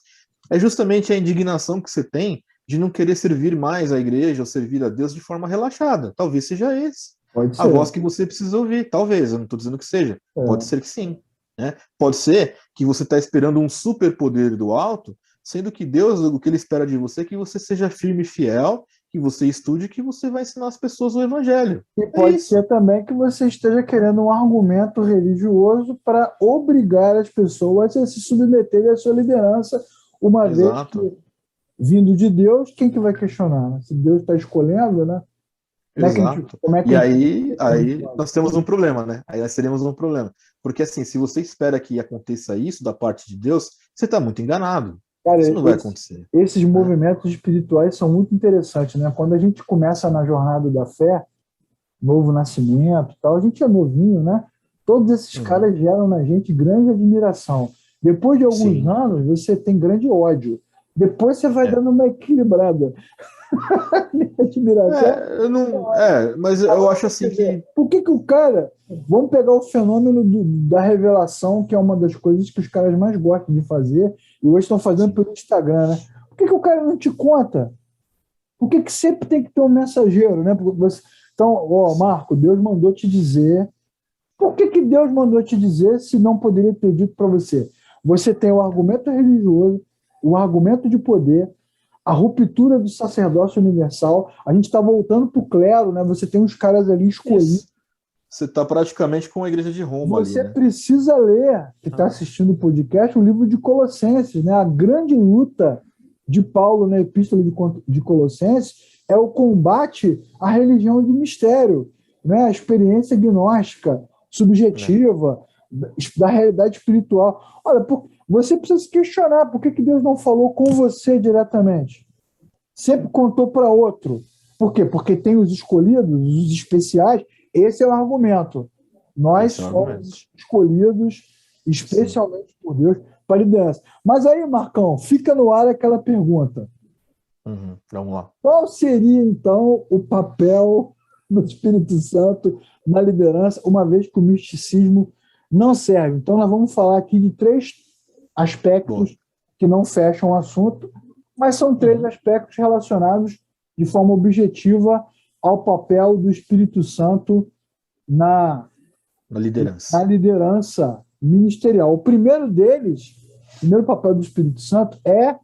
S2: é justamente a indignação que você tem de não querer servir mais a igreja ou servir a Deus de forma relaxada. Talvez seja esse. A voz que você precisa ouvir. Talvez, eu não estou dizendo que seja. Pode ser que sim. Né? Pode ser que você está esperando um superpoder do alto, sendo que Deus, o que Ele espera de você é que você seja firme e fiel, que você estude, que você vai ensinar as pessoas o evangelho.
S1: E pode ser também que você esteja querendo um argumento religioso para obrigar as pessoas a se submeterem à sua liderança, uma vez que vindo de Deus, quem que vai questionar? Né? Se Deus está escolhendo, né?
S2: Exato. E aí nós temos um problema, né? Aí nós teremos um problema. Porque assim, se você espera que aconteça isso da parte de Deus, você está muito enganado.
S1: Cara,
S2: isso não vai acontecer.
S1: Esses movimentos espirituais são muito interessantes, né? Quando a gente começa na jornada da fé, novo nascimento, tal, a gente é novinho, né? Todos esses caras geram na gente grande admiração. Depois de alguns anos, você tem grande ódio. Depois você vai dando uma equilibrada.
S2: Mas eu acho assim que...
S1: Por que o cara... Vamos pegar o fenômeno da revelação, que é uma das coisas que os caras mais gostam de fazer, e hoje estão fazendo pelo Instagram, né? Por que o cara não te conta? Por que sempre tem que ter um mensageiro, né? Então, Marco, Deus mandou te dizer... Por que Deus mandou te dizer se não poderia ter dito para você? Você tem o argumento religioso, o argumento de poder, a ruptura do sacerdócio universal. A gente está voltando para o clero, né? Você tem uns caras ali escolhidos.
S2: Você está praticamente com a igreja de Roma.
S1: Você
S2: ali, né?
S1: precisa ler, que está assistindo o podcast, o livro de Colossenses, né? A grande luta de Paulo na epístola de Colossenses é o combate à religião de mistério, né? A experiência gnóstica, subjetiva, da realidade espiritual. Olha, você precisa se questionar por que Deus não falou com você diretamente. Sempre contou para outro. Por quê? Porque tem os escolhidos, os especiais. Esse é o argumento. Nós somos escolhidos especialmente por Deus para liderança. Mas aí, Marcão, fica no ar aquela pergunta.
S2: Vamos lá.
S1: Qual seria, então, o papel do Espírito Santo na liderança, uma vez que o misticismo não serve? Então, nós vamos falar aqui de 3 aspectos que não fecham o assunto, mas são 3 aspectos relacionados de forma objetiva ao papel do Espírito Santo na liderança ministerial. O primeiro deles, o primeiro papel do Espírito Santo é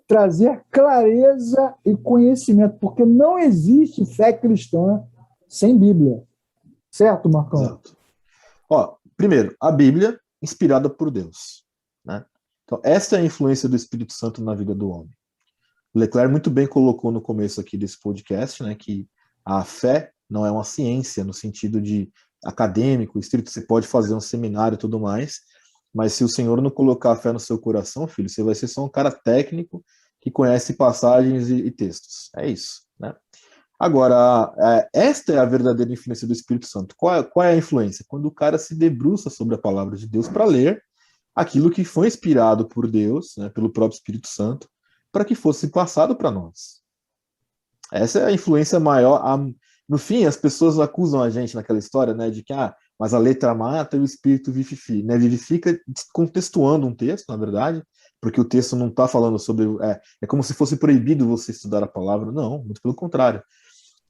S1: trazer clareza e conhecimento, porque não existe fé cristã sem Bíblia. Certo, Marcão?
S2: Exato. Primeiro, a Bíblia inspirada por Deus, né? Então, essa é a influência do Espírito Santo na vida do homem. O Leclerc muito bem colocou no começo aqui desse podcast, né, que a fé não é uma ciência no sentido de acadêmico, estrito, você pode fazer um seminário e tudo mais, mas se o Senhor não colocar a fé no seu coração, filho, você vai ser só um cara técnico que conhece passagens e textos. É isso, né? Agora, esta é a verdadeira influência do Espírito Santo. Qual é a influência? Quando o cara se debruça sobre a palavra de Deus para ler aquilo que foi inspirado por Deus, né, pelo próprio Espírito Santo, para que fosse passado para nós. Essa é a influência maior. No fim, as pessoas acusam a gente naquela história, né, de que mas a letra mata e o Espírito vivifica, né, vivifica contextuando um texto, na verdade, porque o texto não está falando sobre... É como se fosse proibido você estudar a palavra. Não, muito pelo contrário.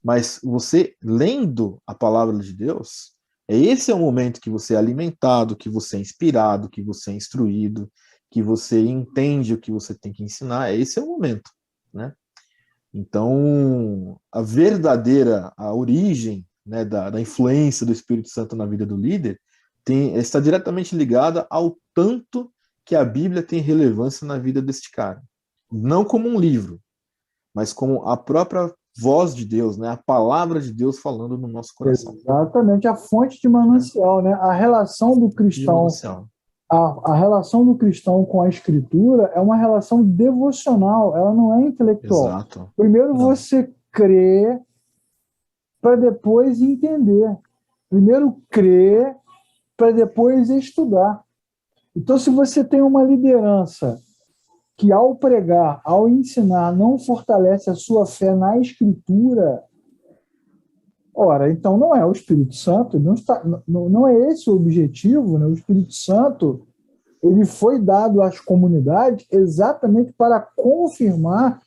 S2: Mas você, lendo a palavra de Deus, esse é o momento que você é alimentado, que você é inspirado, que você é instruído, que você entende o que você tem que ensinar. Esse é o momento, né? Então, a origem, né, da influência do Espírito Santo na vida do líder está diretamente ligada ao tanto que a Bíblia tem relevância na vida deste cara. Não como um livro, mas como a própria voz de Deus, né? A palavra de Deus falando no nosso coração.
S1: Exatamente, a fonte de manancial, né? A relação do cristão, a relação do cristão com a Escritura é uma relação devocional, ela não é intelectual.
S2: Exato.
S1: Primeiro você crê para depois entender. Primeiro crê para depois estudar. Então, se você tem uma liderança que ao pregar, ao ensinar, não fortalece a sua fé na Escritura, ora, então não é o Espírito Santo, não é esse o objetivo, né? O Espírito Santo, ele foi dado às comunidades exatamente para confirmar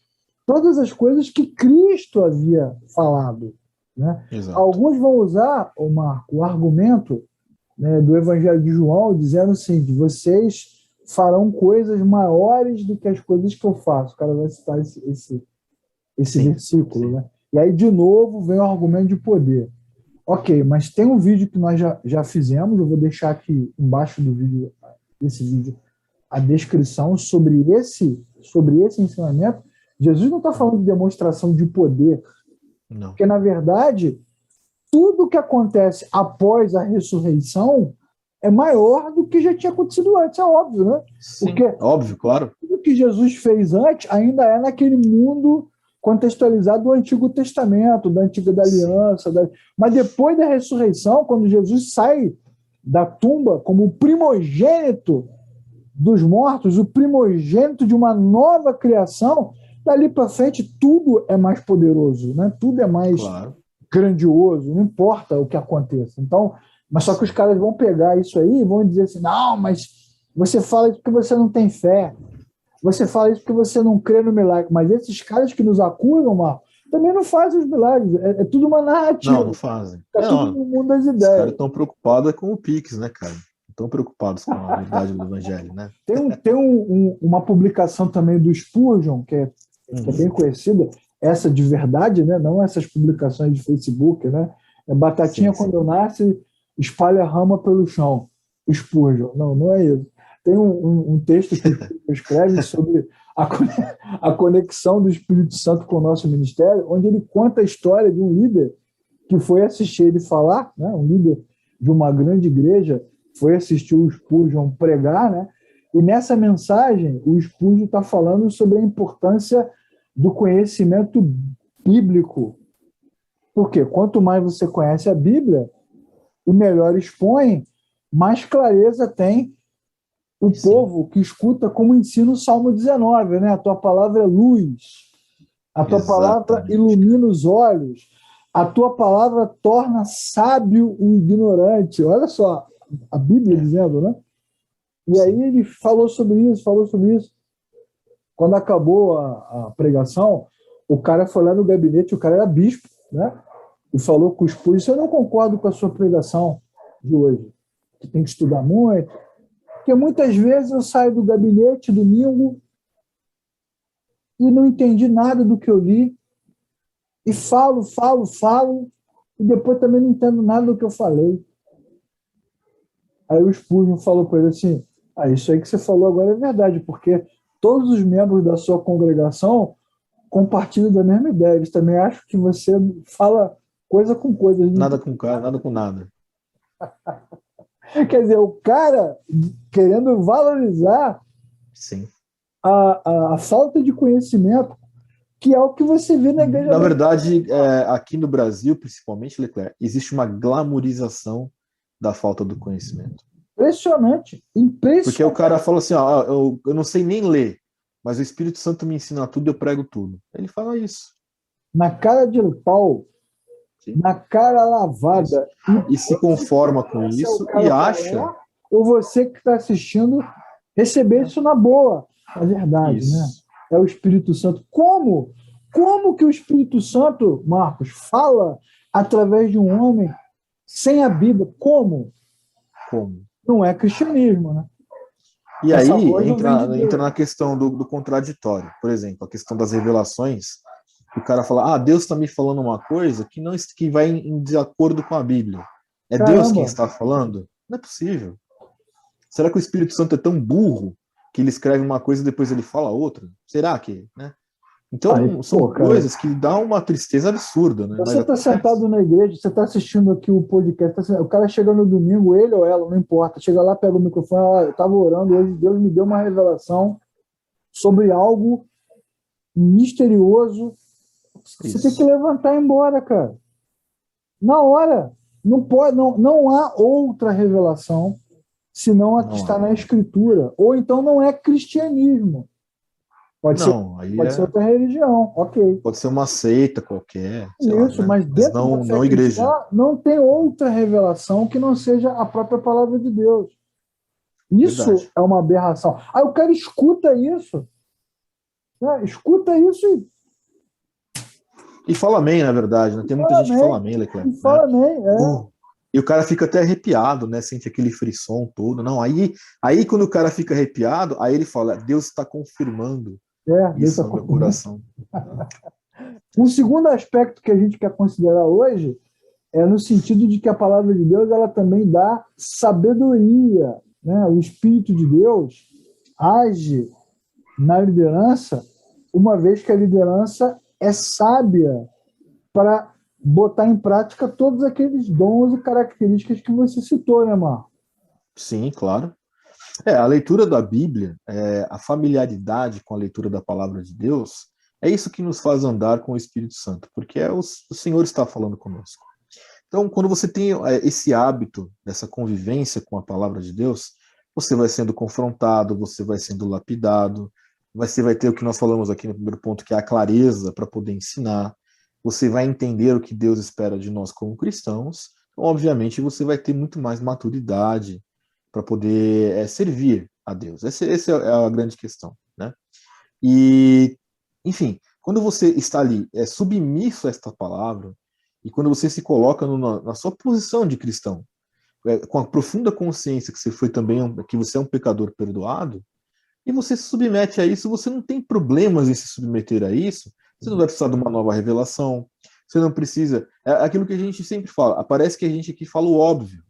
S1: todas as coisas que Cristo havia falado, né? Alguns vão usar, Marco, o argumento, né, do Evangelho de João, dizendo assim, vocês farão coisas maiores do que as coisas que eu faço. O cara vai citar esse versículo, né? E aí, de novo, vem o argumento de poder. Ok, mas tem um vídeo que nós já fizemos, eu vou deixar aqui embaixo desse vídeo a descrição sobre esse ensinamento. Jesus não está falando de demonstração de poder,
S2: não.
S1: Porque, na verdade, tudo que acontece após a ressurreição é maior do que já tinha acontecido antes, é óbvio, né?
S2: Sim,
S1: porque
S2: óbvio, claro.
S1: Tudo que Jesus fez antes ainda é naquele mundo contextualizado do Antigo Testamento, da Antiga Aliança. Mas depois da ressurreição, quando Jesus sai da tumba como o primogênito dos mortos, o primogênito de uma nova criação, dali para frente tudo é mais poderoso, né? Tudo é mais grandioso, não importa o que aconteça. Então, mas só que os caras vão pegar isso aí e vão dizer assim, não, mas você fala isso porque você não tem fé. Você fala isso porque você não crê no milagre. Mas esses caras que nos acusam, Marco, também não fazem os milagres. É tudo uma narrativa.
S2: Não fazem.
S1: Está tudo no mundo das ideias.
S2: Os caras estão preocupados com o Pix, né, cara? Estão preocupados com a verdade do Evangelho, né?
S1: Tem uma publicação também do Spurgeon, que é bem conhecida, essa de verdade, né? Não essas publicações de Facebook, né? É batatinha quando nasce, espalha a rama pelo chão. Spurgeon. Não é isso. Tem um texto que escreve sobre a conexão do Espírito Santo com o nosso ministério, onde ele conta a história de um líder que foi assistir ele falar, né, um líder de uma grande igreja, foi assistir o Spurgeon pregar, né? E nessa mensagem, o Spurgeon está falando sobre a importância do conhecimento bíblico. Porque quanto mais você conhece a Bíblia, e melhor expõe, mais clareza tem o povo que escuta, como ensina o Salmo 19, né? A tua palavra é luz, a tua palavra ilumina os olhos, a tua palavra torna sábio o ignorante. Olha só, a Bíblia dizendo, né? E aí ele falou sobre isso. Quando acabou a pregação, o cara foi lá no gabinete, o cara era bispo, né? E falou com os públicos: eu não concordo com a sua pregação de hoje, que tem que estudar muito, porque muitas vezes eu saio do gabinete domingo e não entendi nada do que eu li, e falo, e depois também não entendo nada do que eu falei. Aí o Spurgeon falou para ele assim: isso aí que você falou agora é verdade, porque todos os membros da sua congregação compartilham da mesma ideia, eles também acham que você fala coisa com coisa.
S2: Nada com cara, nada com nada.
S1: Quer dizer, o cara querendo valorizar
S2: Sim.
S1: a falta de conhecimento, que é o que você vê na igreja.
S2: Na verdade, aqui no Brasil, principalmente, Leclerc, existe uma glamorização da falta do conhecimento.
S1: Impressionante.
S2: Porque o cara fala assim: eu não sei nem ler, mas o Espírito Santo me ensina tudo, eu prego tudo. Ele fala isso.
S1: Na cara de pau, sim, na cara lavada.
S2: E se conforma com isso e acha.
S1: Ou você que está assistindo receber isso na boa. É verdade, isso, né? É o Espírito Santo. Como? Como que o Espírito Santo, Marcos, fala através de um homem sem a Bíblia? Como? Não é cristianismo, né?
S2: E aí entra na questão do contraditório. Por exemplo, a questão das revelações. O cara fala: Deus está me falando uma coisa que vai em desacordo com a Bíblia. É Caramba. Deus quem está falando? Não é possível. Será que o Espírito Santo é tão burro que ele escreve uma coisa e depois ele fala outra? Será que? Né? Então, são coisas que dão uma tristeza absurda. Né?
S1: Você está sentado na igreja, você está assistindo aqui o podcast, o cara chega no domingo, ele ou ela, não importa, chega lá, pega o microfone: eu estava orando, hoje Deus me deu uma revelação sobre algo misterioso. Você tem que levantar e ir embora, cara. Na hora. Não há outra revelação senão a que está na Escritura. Ou então não é cristianismo. Pode ser outra religião, ok.
S2: Pode ser uma seita qualquer.
S1: Isso, mas dentro da fé cristã não tem outra revelação que não seja a própria palavra de Deus. Isso Verdade. É uma aberração. Aí o cara escuta isso. Né? Escuta isso
S2: e fala amém, na verdade. Né? Tem muita gente que fala amém, Leclerc.
S1: Fala amém,
S2: E o cara fica até arrepiado, né? Sente aquele frisson todo. Não, aí quando o cara fica arrepiado, aí ele fala: Deus está confirmando isso no meu coração.
S1: Um segundo aspecto que a gente quer considerar hoje é no sentido de que a palavra de Deus ela também dá sabedoria. Né? O Espírito de Deus age na liderança, uma vez que a liderança é sábia para botar em prática todos aqueles dons e características que você citou, né, Marco?
S2: Sim, claro. A leitura da Bíblia, a familiaridade com a leitura da palavra de Deus, é isso que nos faz andar com o Espírito Santo, porque o Senhor está falando conosco. Então, quando você tem esse hábito, dessa convivência com a palavra de Deus, você vai sendo confrontado, você vai sendo lapidado, você vai ter o que nós falamos aqui no primeiro ponto, que é a clareza para poder ensinar. Você vai entender o que Deus espera de nós como cristãos. Então, obviamente, você vai ter muito mais maturidade para poder servir a Deus. Essa é a grande questão. Né? E, enfim, quando você está ali submisso a esta palavra, e quando você se coloca na sua posição de cristão, com a profunda consciência que você foi também que você é um pecador perdoado, e você se submete a isso, você não tem problemas em se submeter a isso, você não vai precisar de uma nova revelação, você não precisa... É aquilo que a gente sempre fala, parece que a gente aqui fala o óbvio.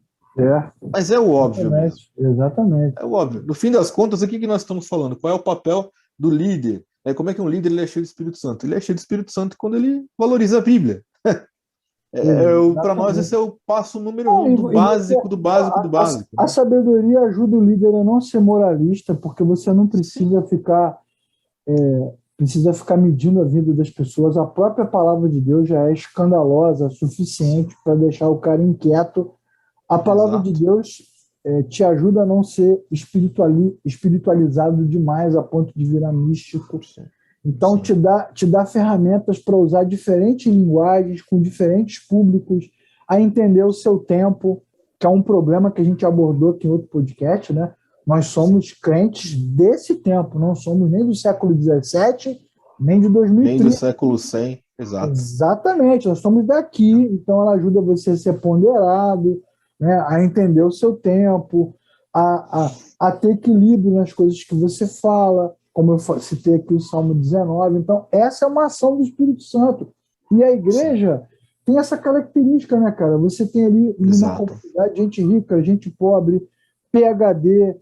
S2: Mas é o óbvio mesmo.
S1: Exatamente.
S2: É o óbvio. No fim das contas, o que nós estamos falando? Qual é o papel do líder? Como é que um líder ele é cheio do Espírito Santo? Ele é cheio do Espírito Santo quando ele valoriza a Bíblia. Para nós, esse é o passo número 1 do básico, do básico, do básico.
S1: A sabedoria ajuda o líder a não ser moralista, porque você não precisa ficar medindo a vida das pessoas. A própria palavra de Deus já é escandalosa, suficiente para deixar o cara inquieto. A palavra de Deus te ajuda a não ser espiritualizado demais a ponto de virar místico. Então, te dá ferramentas para usar diferentes linguagens, com diferentes públicos, a entender o seu tempo, que é um problema que a gente abordou aqui em outro podcast, né? Nós somos crentes desse tempo, não somos nem do século XVII, nem de 2030.
S2: Nem do século 100, exato.
S1: Exatamente, nós somos daqui, então ela ajuda você a ser ponderado, né? A entender o seu tempo, a ter equilíbrio nas coisas que você fala, como eu citei aqui o Salmo 19. Então, essa é uma ação do Espírito Santo. E a igreja tem essa característica, né, cara? Você tem ali uma comunidade, gente rica, gente pobre, PhD,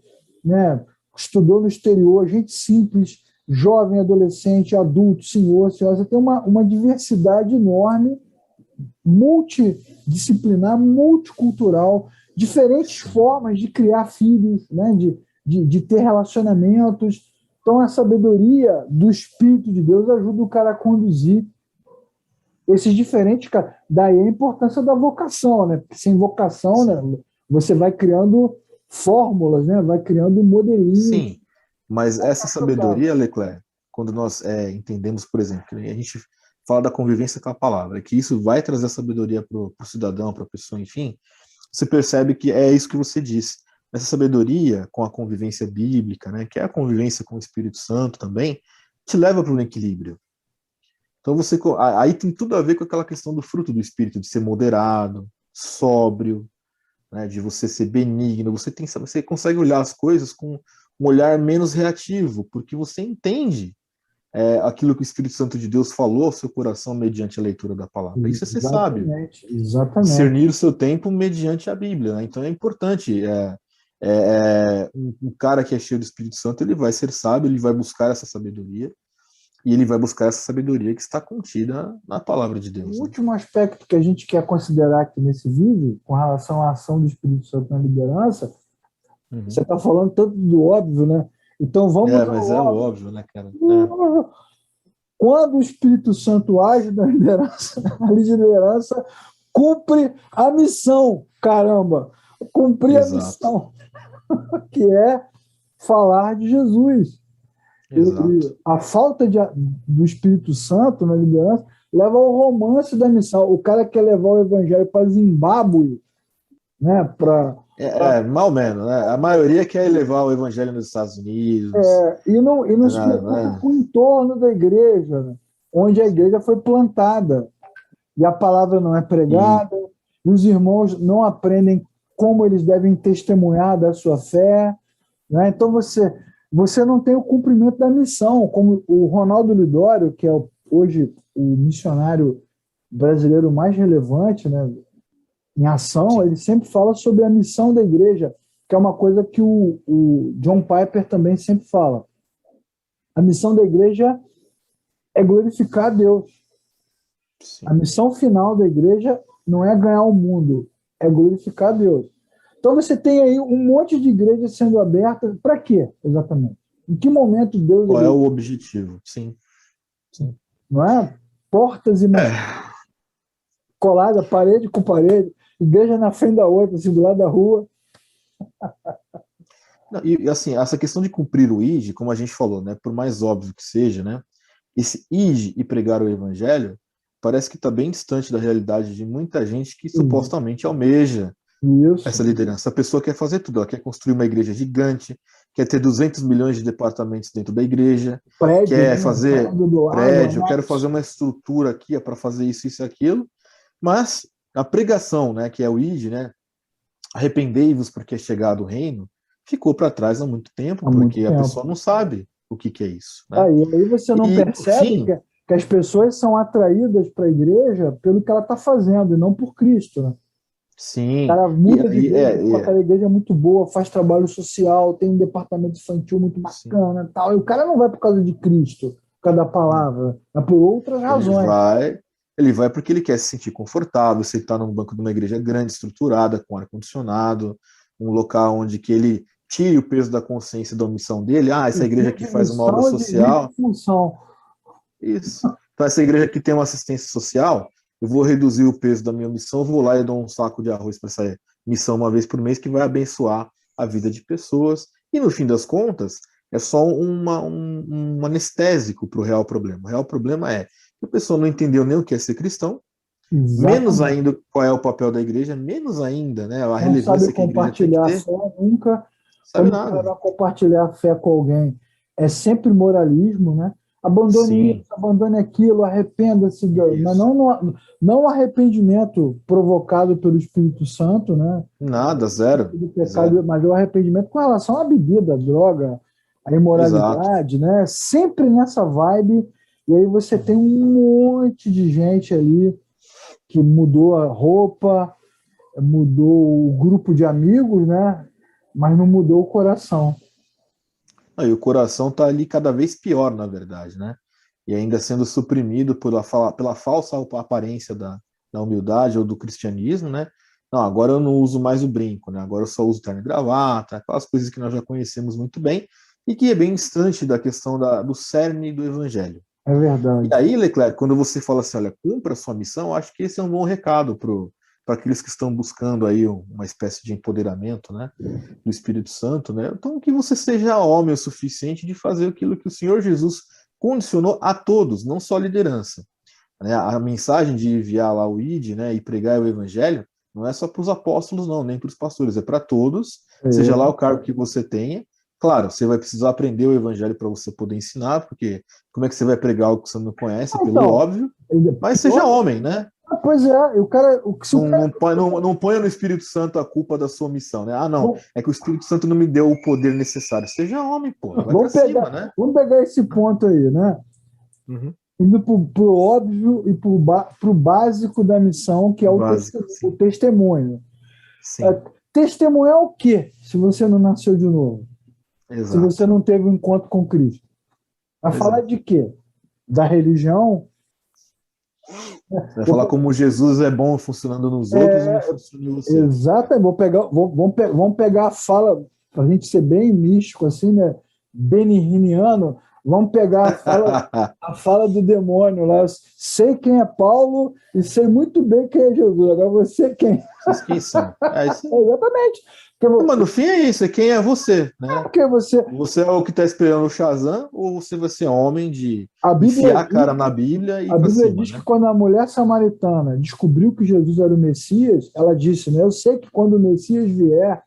S1: né? Estudou no exterior, gente simples, jovem, adolescente, adulto, senhor, senhora. Você tem uma diversidade enorme, multidisciplinar, multicultural, diferentes formas de criar filhos, né? de ter relacionamentos. Então, a sabedoria do Espírito de Deus ajuda o cara a conduzir esses diferentes caras. Daí a importância da vocação, né? Porque sem vocação, né, você vai criando fórmulas, né? Vai criando modelinhos.
S2: Sim, mas essa sabedoria, Leclerc, quando nós entendemos, por exemplo, que a gente fala da convivência com a palavra, que isso vai trazer sabedoria para o cidadão, para a pessoa, enfim, você percebe que é isso que você disse. Essa sabedoria com a convivência bíblica, né, que é a convivência com o Espírito Santo também, te leva para um equilíbrio. Então aí tem tudo a ver com aquela questão do fruto do Espírito, de ser moderado, sóbrio, né, de você ser benigno. Você consegue olhar as coisas com um olhar menos reativo, porque você entende aquilo que o Espírito Santo de Deus falou ao seu coração mediante a leitura da palavra. Isso é ser sábio.
S1: Exatamente.
S2: Discernir o seu tempo mediante a Bíblia. Né? Então é importante. Um cara que é cheio do Espírito Santo, ele vai ser sábio, ele vai buscar essa sabedoria, e ele vai buscar essa sabedoria que está contida na palavra de Deus.
S1: O último aspecto que a gente quer considerar aqui nesse vídeo, com relação à ação do Espírito Santo na liderança, você está falando tanto do óbvio, né? Então vamos.
S2: Mas é óbvio, né, cara?
S1: Quando o Espírito Santo age na liderança, a liderança cumpre a missão, caramba! Cumprir a missão, que é falar de Jesus. E a falta do Espírito Santo na liderança leva ao romance da missão. O cara quer levar o evangelho para Zimbábue, né?
S2: Mal menos, né? A maioria quer levar o evangelho nos Estados Unidos.
S1: E não se preocupa com o entorno da igreja, né? Onde a igreja foi plantada. E a palavra não é pregada, e os irmãos não aprendem como eles devem testemunhar da sua fé, né? Então você não tem o cumprimento da missão, como o Ronaldo Lidório, que é hoje o missionário brasileiro mais relevante, né, em ação. Ele sempre fala sobre a missão da igreja, que é uma coisa que o John Piper também sempre fala. A missão da igreja é glorificar a Deus. Sim. A missão final da igreja não é ganhar o mundo, é glorificar a Deus. Então você tem aí um monte de igrejas sendo abertas. Para quê, exatamente? Em que momento Deus...
S2: Qual é o objetivo? Sim.
S1: Não é? Portas e colada, parede com parede, igreja na frente da outra, assim, do lado da rua.
S2: E assim, essa questão de cumprir o ID, como a gente falou, né, por mais óbvio que seja, né, esse ID e pregar o evangelho parece que está bem distante da realidade de muita gente que supostamente almeja essa liderança. A pessoa quer fazer tudo, ela quer construir uma igreja gigante, quer ter 200 milhões de departamentos dentro da igreja, quer fazer prédio, eu quero fazer uma estrutura aqui para fazer isso e aquilo, mas a pregação, né, que é o ID, né, arrependei-vos porque é chegado o reino, ficou para trás há muito tempo, a pessoa não sabe o que é isso. Né?
S1: Aí você não percebe que as pessoas são atraídas para a igreja pelo que ela está fazendo, e não por Cristo, né?
S2: Sim.
S1: O cara muda de igreja, aquela igreja é muito boa, faz trabalho social, tem um departamento infantil muito bacana e tal. E o cara não vai por causa de Cristo, por causa da palavra, mas por outras razões.
S2: Ele vai porque ele quer se sentir confortável, se ele está num banco de uma igreja grande, estruturada, com ar-condicionado, um local onde que ele tire o peso da consciência da omissão dele. Ah, essa igreja aqui faz uma obra social. Isso. Então, essa igreja aqui tem uma assistência social, eu vou reduzir o peso da minha missão, vou lá e dou um saco de arroz para essa missão uma vez por mês, que vai abençoar a vida de pessoas. E, no fim das contas, é só um anestésico para o real problema. O real problema é que a pessoa não entendeu nem o que é ser cristão, menos ainda qual é o papel da igreja, menos ainda, né, a relevância que a igreja tem que ter.
S1: Não sabe compartilhar a fé nunca. Sabe nada. Vai compartilhar a fé com alguém. É sempre moralismo, né? Abandone isso, abandone aquilo, arrependa-se, mas não arrependimento provocado pelo Espírito Santo, né?
S2: Nada, zero.
S1: Pecado, mas o arrependimento com relação à bebida, à droga, à imoralidade, né? Sempre nessa vibe. E aí você tem um monte de gente ali que mudou a roupa, mudou o grupo de amigos, né? Mas não mudou o coração.
S2: E o coração está ali cada vez pior, na verdade, né? E ainda sendo suprimido pela falsa aparência da humildade ou do cristianismo, né? Não, agora eu não uso mais o brinco, né? Agora eu só uso terno e gravata, aquelas coisas que nós já conhecemos muito bem e que é bem distante da questão do cerne do evangelho.
S1: É verdade.
S2: E aí, Leclerc, quando você fala assim, olha, cumpra a sua missão, acho que esse é um bom recado para aqueles que estão buscando aí uma espécie de empoderamento, né, do Espírito Santo, né? Então que você seja homem o suficiente de fazer aquilo que o Senhor Jesus condicionou a todos, não só a liderança. Né? A mensagem de enviar lá o ID, né, e pregar o evangelho, não é só para os apóstolos, não, nem para os pastores, é para todos, seja lá o cargo que você tenha. Claro, você vai precisar aprender o evangelho para você poder ensinar, porque como é que você vai pregar algo que você não conhece, pelo óbvio, mas seja homem, né?
S1: Pois é,
S2: Não ponha no Espírito Santo a culpa da sua missão, né? Ah, não, é que o Espírito Santo não me deu o poder necessário. Seja homem, pô, vai pra cima, né?
S1: Vamos pegar esse ponto aí, né?
S2: Uhum.
S1: Indo pro óbvio e pro básico da missão, que é o testemunho.
S2: Sim.
S1: Testemunhar o quê, se você não nasceu de novo?
S2: Exato.
S1: Se você não teve um encontro com Cristo? Vai falar de quê? Da religião?
S2: Vai falar como Jesus é bom funcionando nos outros e não funciona em você.
S1: Exato. Vamos pegar a fala, para a gente ser bem místico, assim, né? Benihiniano. Vamos pegar a fala do demônio lá. Eu sei quem é Paulo e sei muito bem quem é Jesus. Agora você quem?
S2: Vocês quem são? Isso.
S1: Exatamente.
S2: Mas no fim é isso, é quem é você, né?
S1: Porque você
S2: é o que está esperando o Shazam ou você vai ser homem de enfiar a cara na Bíblia e ir
S1: a Bíblia
S2: cima,
S1: diz,
S2: né?
S1: que quando a mulher samaritana descobriu que Jesus era o Messias, ela disse, né? Eu sei que quando o Messias vier,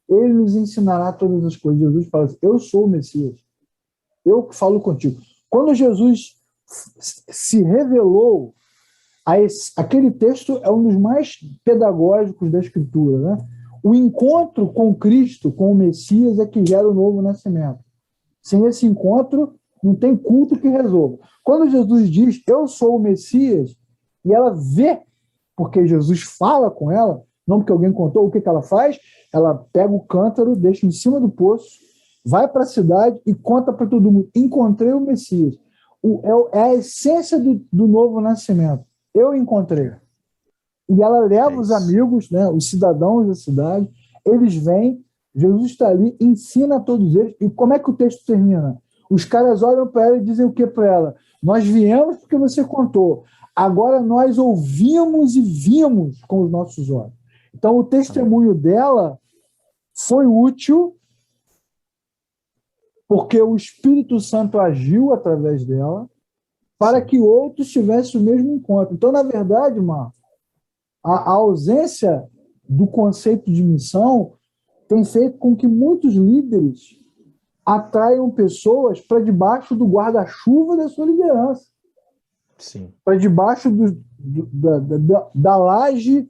S1: ele nos ensinará todas as coisas. Jesus fala assim, eu sou o Messias. Eu que falo contigo. Quando Jesus se revelou, aquele texto é um dos mais pedagógicos da Escritura, né? O encontro com Cristo, com o Messias, é que gera o novo nascimento. Sem esse encontro, não tem culto que resolva. Quando Jesus diz, eu sou o Messias, e ela vê, porque Jesus fala com ela, não porque alguém contou, o que ela faz? Ela pega o cântaro, deixa em cima do poço, vai para a cidade e conta para todo mundo, encontrei o Messias. É a essência do novo nascimento. Eu encontrei. E ela leva os amigos, né, os cidadãos da cidade, eles vêm, Jesus está ali, ensina a todos eles. E como é que o texto termina? Os caras olham para ela e dizem o que para ela? Nós viemos porque você contou. Agora nós ouvimos e vimos com os nossos olhos. Então o testemunho dela foi útil porque o Espírito Santo agiu através dela para que outros tivessem o mesmo encontro. Então, na verdade, Marco, a ausência do conceito de missão tem feito com que muitos líderes atraiam pessoas para debaixo do guarda-chuva da sua liderança.
S2: Sim.
S1: Para debaixo da laje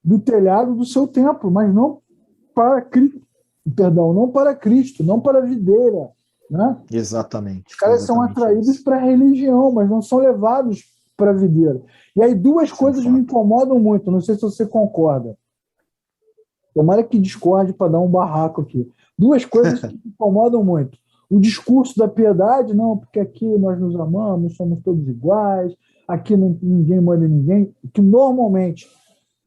S1: do telhado do seu templo, mas não para Cristo, não para a videira. Né?
S2: Exatamente.
S1: Os caras são atraídos para a religião, mas não são levados para a videira. E aí duas coisas me incomodam muito, não sei se você concorda. Tomara que discorde para dar um barraco aqui. Duas coisas que me incomodam muito. O discurso da piedade, não, porque aqui nós nos amamos, somos todos iguais, aqui ninguém manda em ninguém, que normalmente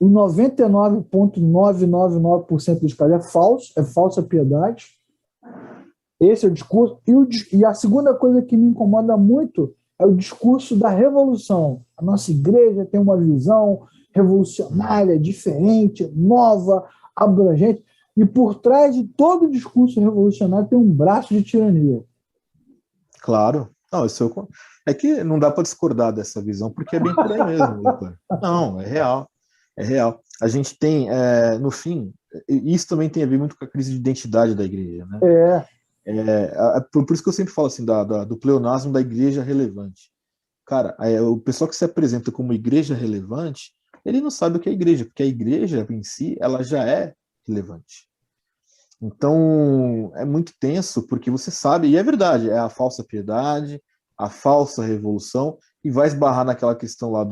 S1: o 99,999% dos casos é falsa piedade. Esse é o discurso. E a segunda coisa que me incomoda muito é o discurso da revolução. A nossa igreja tem uma visão revolucionária, diferente, nova, abrangente. E por trás de todo o discurso revolucionário tem um braço de tirania.
S2: Claro. Não, é que não dá para discordar dessa visão, porque é bem por aí mesmo. Não, é real. É real. A gente tem, no fim, isso também tem a ver muito com a crise de identidade da igreja, né? Por isso que eu sempre falo assim, do pleonasmo da igreja relevante. Cara, o pessoal que se apresenta como igreja relevante, ele não sabe o que é igreja, porque a igreja em si, ela já é relevante. Então, é muito tenso, porque você sabe, e é verdade, é a falsa piedade, a falsa revolução, e vai esbarrar naquela questão lá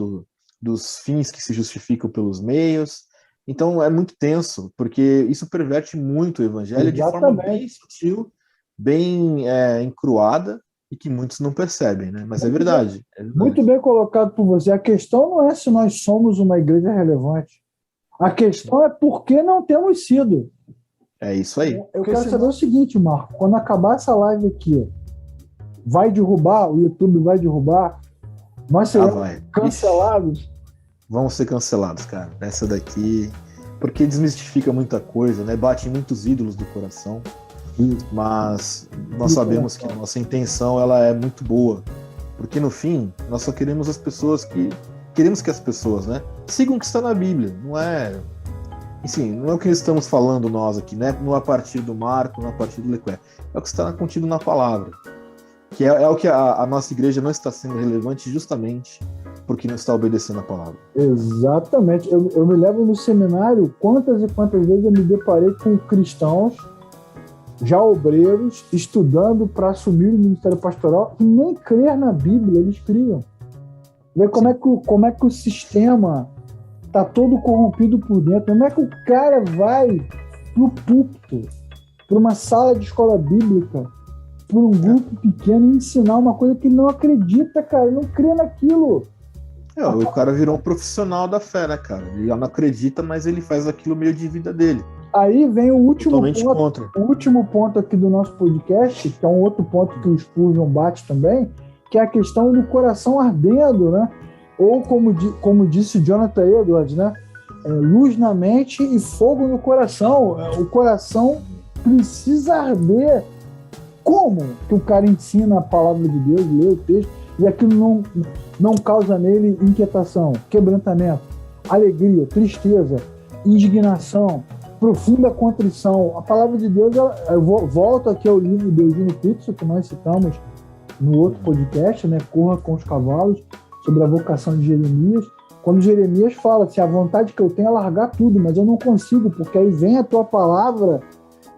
S2: dos fins que se justificam pelos meios. Então, é muito tenso, porque isso perverte muito o evangelho. Exatamente. De forma bem sutil, bem encruada, e que muitos não percebem, né? Mas é verdade.
S1: Muito bem colocado por você. A questão não é se nós somos uma igreja relevante. A questão é por que não temos sido.
S2: É isso aí.
S1: Eu quero saber o seguinte, Marco. Quando acabar essa live aqui, vai derrubar? O YouTube vai derrubar? Nós seremos cancelados?
S2: Ixi, vamos ser cancelados, cara. Essa daqui... Porque desmistifica muita coisa, né? Bate em muitos ídolos do coração. Mas nós sabemos que a nossa intenção ela é muito boa, porque no fim nós só queremos as pessoas queremos que as pessoas, né, sigam o que está na Bíblia. Não é o que estamos falando nós aqui, né? Não é a partir do Marco, não é a partir do Leclerc, é o que está contido na palavra, que é o que a nossa igreja não está sendo relevante justamente porque não está obedecendo a palavra.
S1: Exatamente. Eu me levo no seminário, quantas e quantas vezes eu me deparei com cristãos já obreiros, estudando para assumir o ministério pastoral e nem crer na Bíblia, eles criam. Vê como é que o sistema está todo corrompido por dentro. Como é que o cara vai para o púlpito, para uma sala de escola bíblica, para um grupo pequeno, ensinar uma coisa que ele não acredita, cara, ele não crê naquilo.
S2: O cara virou um profissional da fé, né, cara? Ele já não acredita, mas ele faz aquilo meio de vida dele.
S1: Aí vem o último ponto aqui do nosso podcast, que é um outro ponto que o Spurgeon bate também, que é a questão do coração ardendo, né? Ou como disse Jonathan Edwards, né? Luz na mente e fogo no coração. O coração precisa arder. Como que o cara ensina a palavra de Deus, lê o texto, e aquilo não causa nele inquietação, quebrantamento, alegria, tristeza, indignação, profunda contrição? A palavra de Deus, eu volto aqui ao livro do Eugênio Peterson, que nós citamos no outro podcast, né? Corra com os cavalos, sobre a vocação de Jeremias. Quando Jeremias fala assim, a vontade que eu tenho é largar tudo, mas eu não consigo, porque aí vem a tua palavra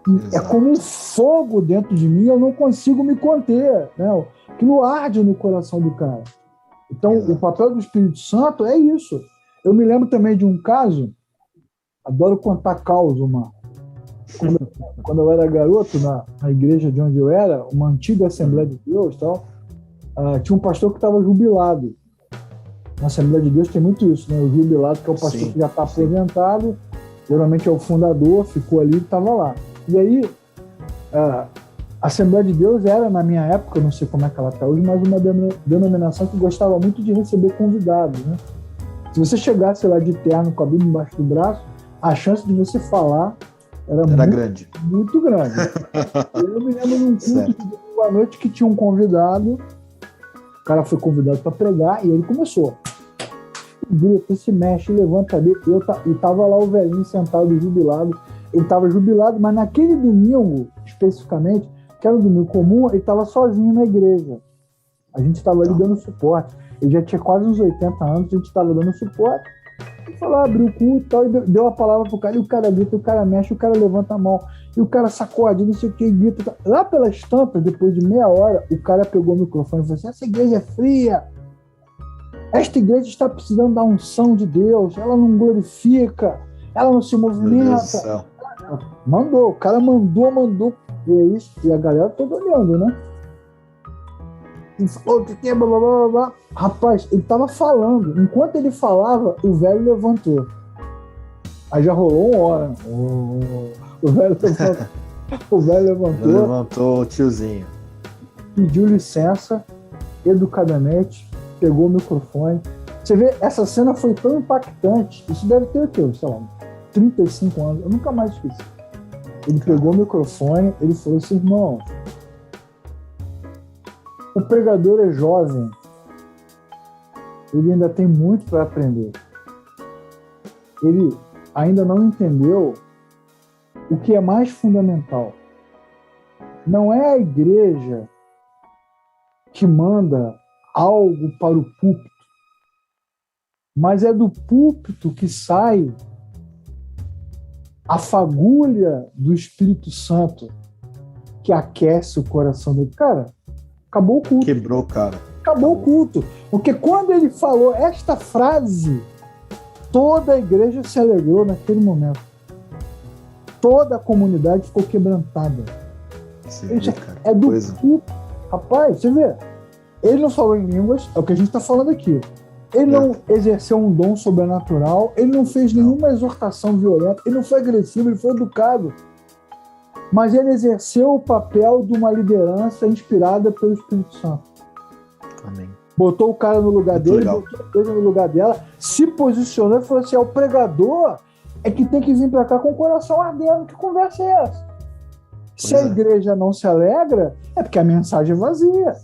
S1: e é como um fogo dentro de mim, eu não consigo me conter, né? Aquilo arde no coração do cara. Então, o papel do Espírito Santo é isso. Eu me lembro também de um caso, adoro contar causa, quando eu era garoto, na igreja de onde eu era, uma antiga Assembleia de Deus, tinha um pastor que estava jubilado. Na Assembleia de Deus tem muito isso, né? O jubilado, que é o pastor que já está aposentado, geralmente é o fundador, ficou ali e estava lá. E aí, a Assembleia de Deus era, na minha época, não sei como é que ela está hoje, mas uma denominação que gostava muito de receber convidados, né? Se você chegasse lá de terno com a Bíblia embaixo do braço, a chance de você falar era
S2: grande.
S1: Muito grande. Eu me lembro de um culto de domingo à noite que tinha um convidado, o cara foi convidado para pregar e ele começou. Grita, se mexe, levanta a dele. E tava lá o velhinho sentado, jubilado. Ele estava jubilado, mas naquele domingo, especificamente, que era um domingo comum, ele estava sozinho na igreja. A gente estava ali dando suporte. Ele já tinha quase uns 80 anos, a gente estava dando suporte. Ele falou, abriu o culto e tal, e deu a palavra pro cara, e o cara grita, o cara mexe, o cara levanta a mão, e o cara sacode, não sei o que, e grita. Tal. Lá pelas tampas, depois de meia hora, o cara pegou o microfone e falou assim, essa igreja é fria, esta igreja está precisando da unção de Deus, ela não glorifica, ela não se movimenta. Mandou, o cara mandou, e é isso, e a galera toda olhando, né? E falou que blá, blá, blá, blá. Rapaz, ele tava falando. Enquanto ele falava, o velho levantou. Aí já rolou 1 hora. O velho levantou. O velho levantou.
S2: Levantou o tiozinho.
S1: Pediu licença, educadamente, pegou o microfone. Você vê, essa cena foi tão impactante. Isso deve ter o quê? Sei lá, 35 anos. Eu nunca mais esqueci. Ele pegou o microfone, ele falou assim: irmão, o pregador é jovem. Ele ainda tem muito para aprender. Ele ainda não entendeu o que é mais fundamental. Não é a igreja que manda algo para o púlpito, mas é do púlpito que sai a fagulha do Espírito Santo que aquece o coração dele. Cara, acabou o culto.
S2: Quebrou, cara.
S1: Acabou o culto. Porque quando ele falou esta frase, toda a igreja se alegrou naquele momento. Toda a comunidade ficou quebrantada. É do culto. Rapaz, você vê, ele não falou em línguas, é o que a gente está falando aqui. Ele não exerceu um dom sobrenatural, ele não fez nenhuma exortação violenta, ele não foi agressivo, ele foi educado. Mas ele exerceu o papel de uma liderança inspirada pelo Espírito Santo.
S2: Amém.
S1: Botou o cara no lugar dele, botou a coisa no lugar dela, se posicionou e falou assim: o pregador é que tem que vir para cá com o coração ardendo. Que conversa é essa? Se a igreja não se alegra, é porque a mensagem é vazia.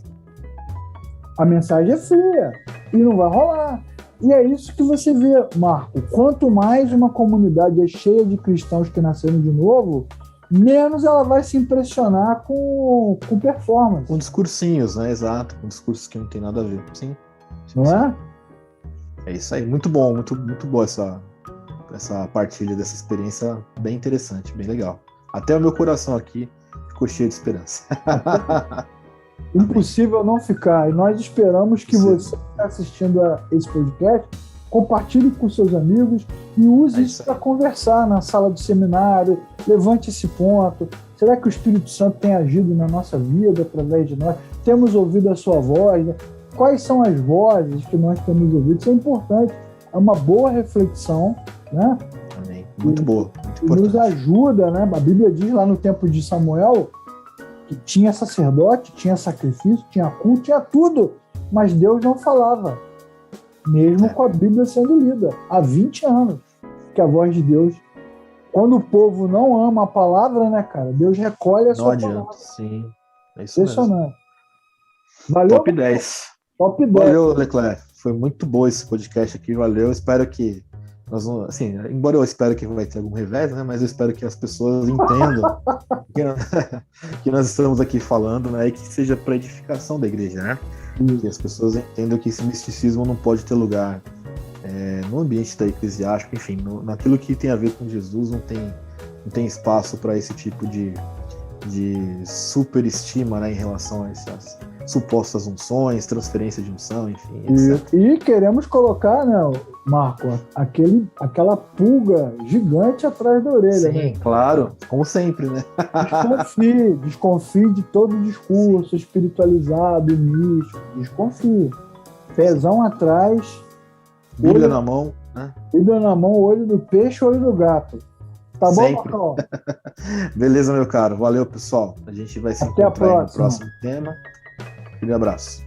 S1: A mensagem é fria e não vai rolar. E é isso que você vê, Marco. Quanto mais uma comunidade é cheia de cristãos que nasceram de novo, menos ela vai se impressionar com performance.
S2: Com discursinhos, né? Exato. Com discursos que não tem nada a ver. Sim.
S1: Não é?
S2: É isso aí. Muito bom, muito boa essa partilha dessa experiência, bem interessante, bem legal. Até o meu coração aqui ficou cheio de esperança.
S1: Impossível não ficar. E nós esperamos que você que está assistindo a esse podcast compartilhe com seus amigos e use isso para conversar na sala de seminário. Levante esse ponto. Será que o Espírito Santo tem agido na nossa vida através de nós? Temos ouvido a sua voz? Né? Quais são as vozes que nós temos ouvido? Isso é importante. É uma boa reflexão, né?
S2: Amém. Muito boa. Muito importante.
S1: Nos ajuda, né? A Bíblia diz lá no tempo de Samuel que tinha sacerdote, tinha sacrifício, tinha culto, tinha tudo, mas Deus não falava, mesmo com a Bíblia sendo lida há 20 anos, que a voz de Deus, quando o povo não ama a palavra, né, cara, Deus recolhe a sua palavra.
S2: Sim, é isso mesmo.
S1: Valeu,
S2: Top 10.
S1: Top 10.
S2: Valeu, Leclerc, foi muito bom esse podcast aqui, valeu, espero que nós vamos, assim, embora eu espero que vai ter algum revés, né, mas eu espero que as pessoas entendam que nós estamos aqui falando, né, e que seja para edificação da igreja, né, que as pessoas entendam que esse misticismo não pode ter lugar no ambiente da eclesiástica, enfim, naquilo que tem a ver com Jesus, não tem espaço para esse tipo de superestima, né, em relação a essas supostas unções, transferência de unção, enfim.
S1: E queremos colocar, né, Marco, aquela pulga gigante atrás da orelha.
S2: Sim,
S1: né?
S2: Claro, como sempre, né?
S1: Desconfie de todo discurso espiritualizado, místico, desconfie. Pezão atrás.
S2: Bíblia na mão, né?
S1: Bíblia na mão, olho no peixe, olho no gato. Tá bom, Marcão?
S2: Beleza, meu caro. Valeu, pessoal. A gente vai se encontrar aí no próximo tema. Aquele abraço.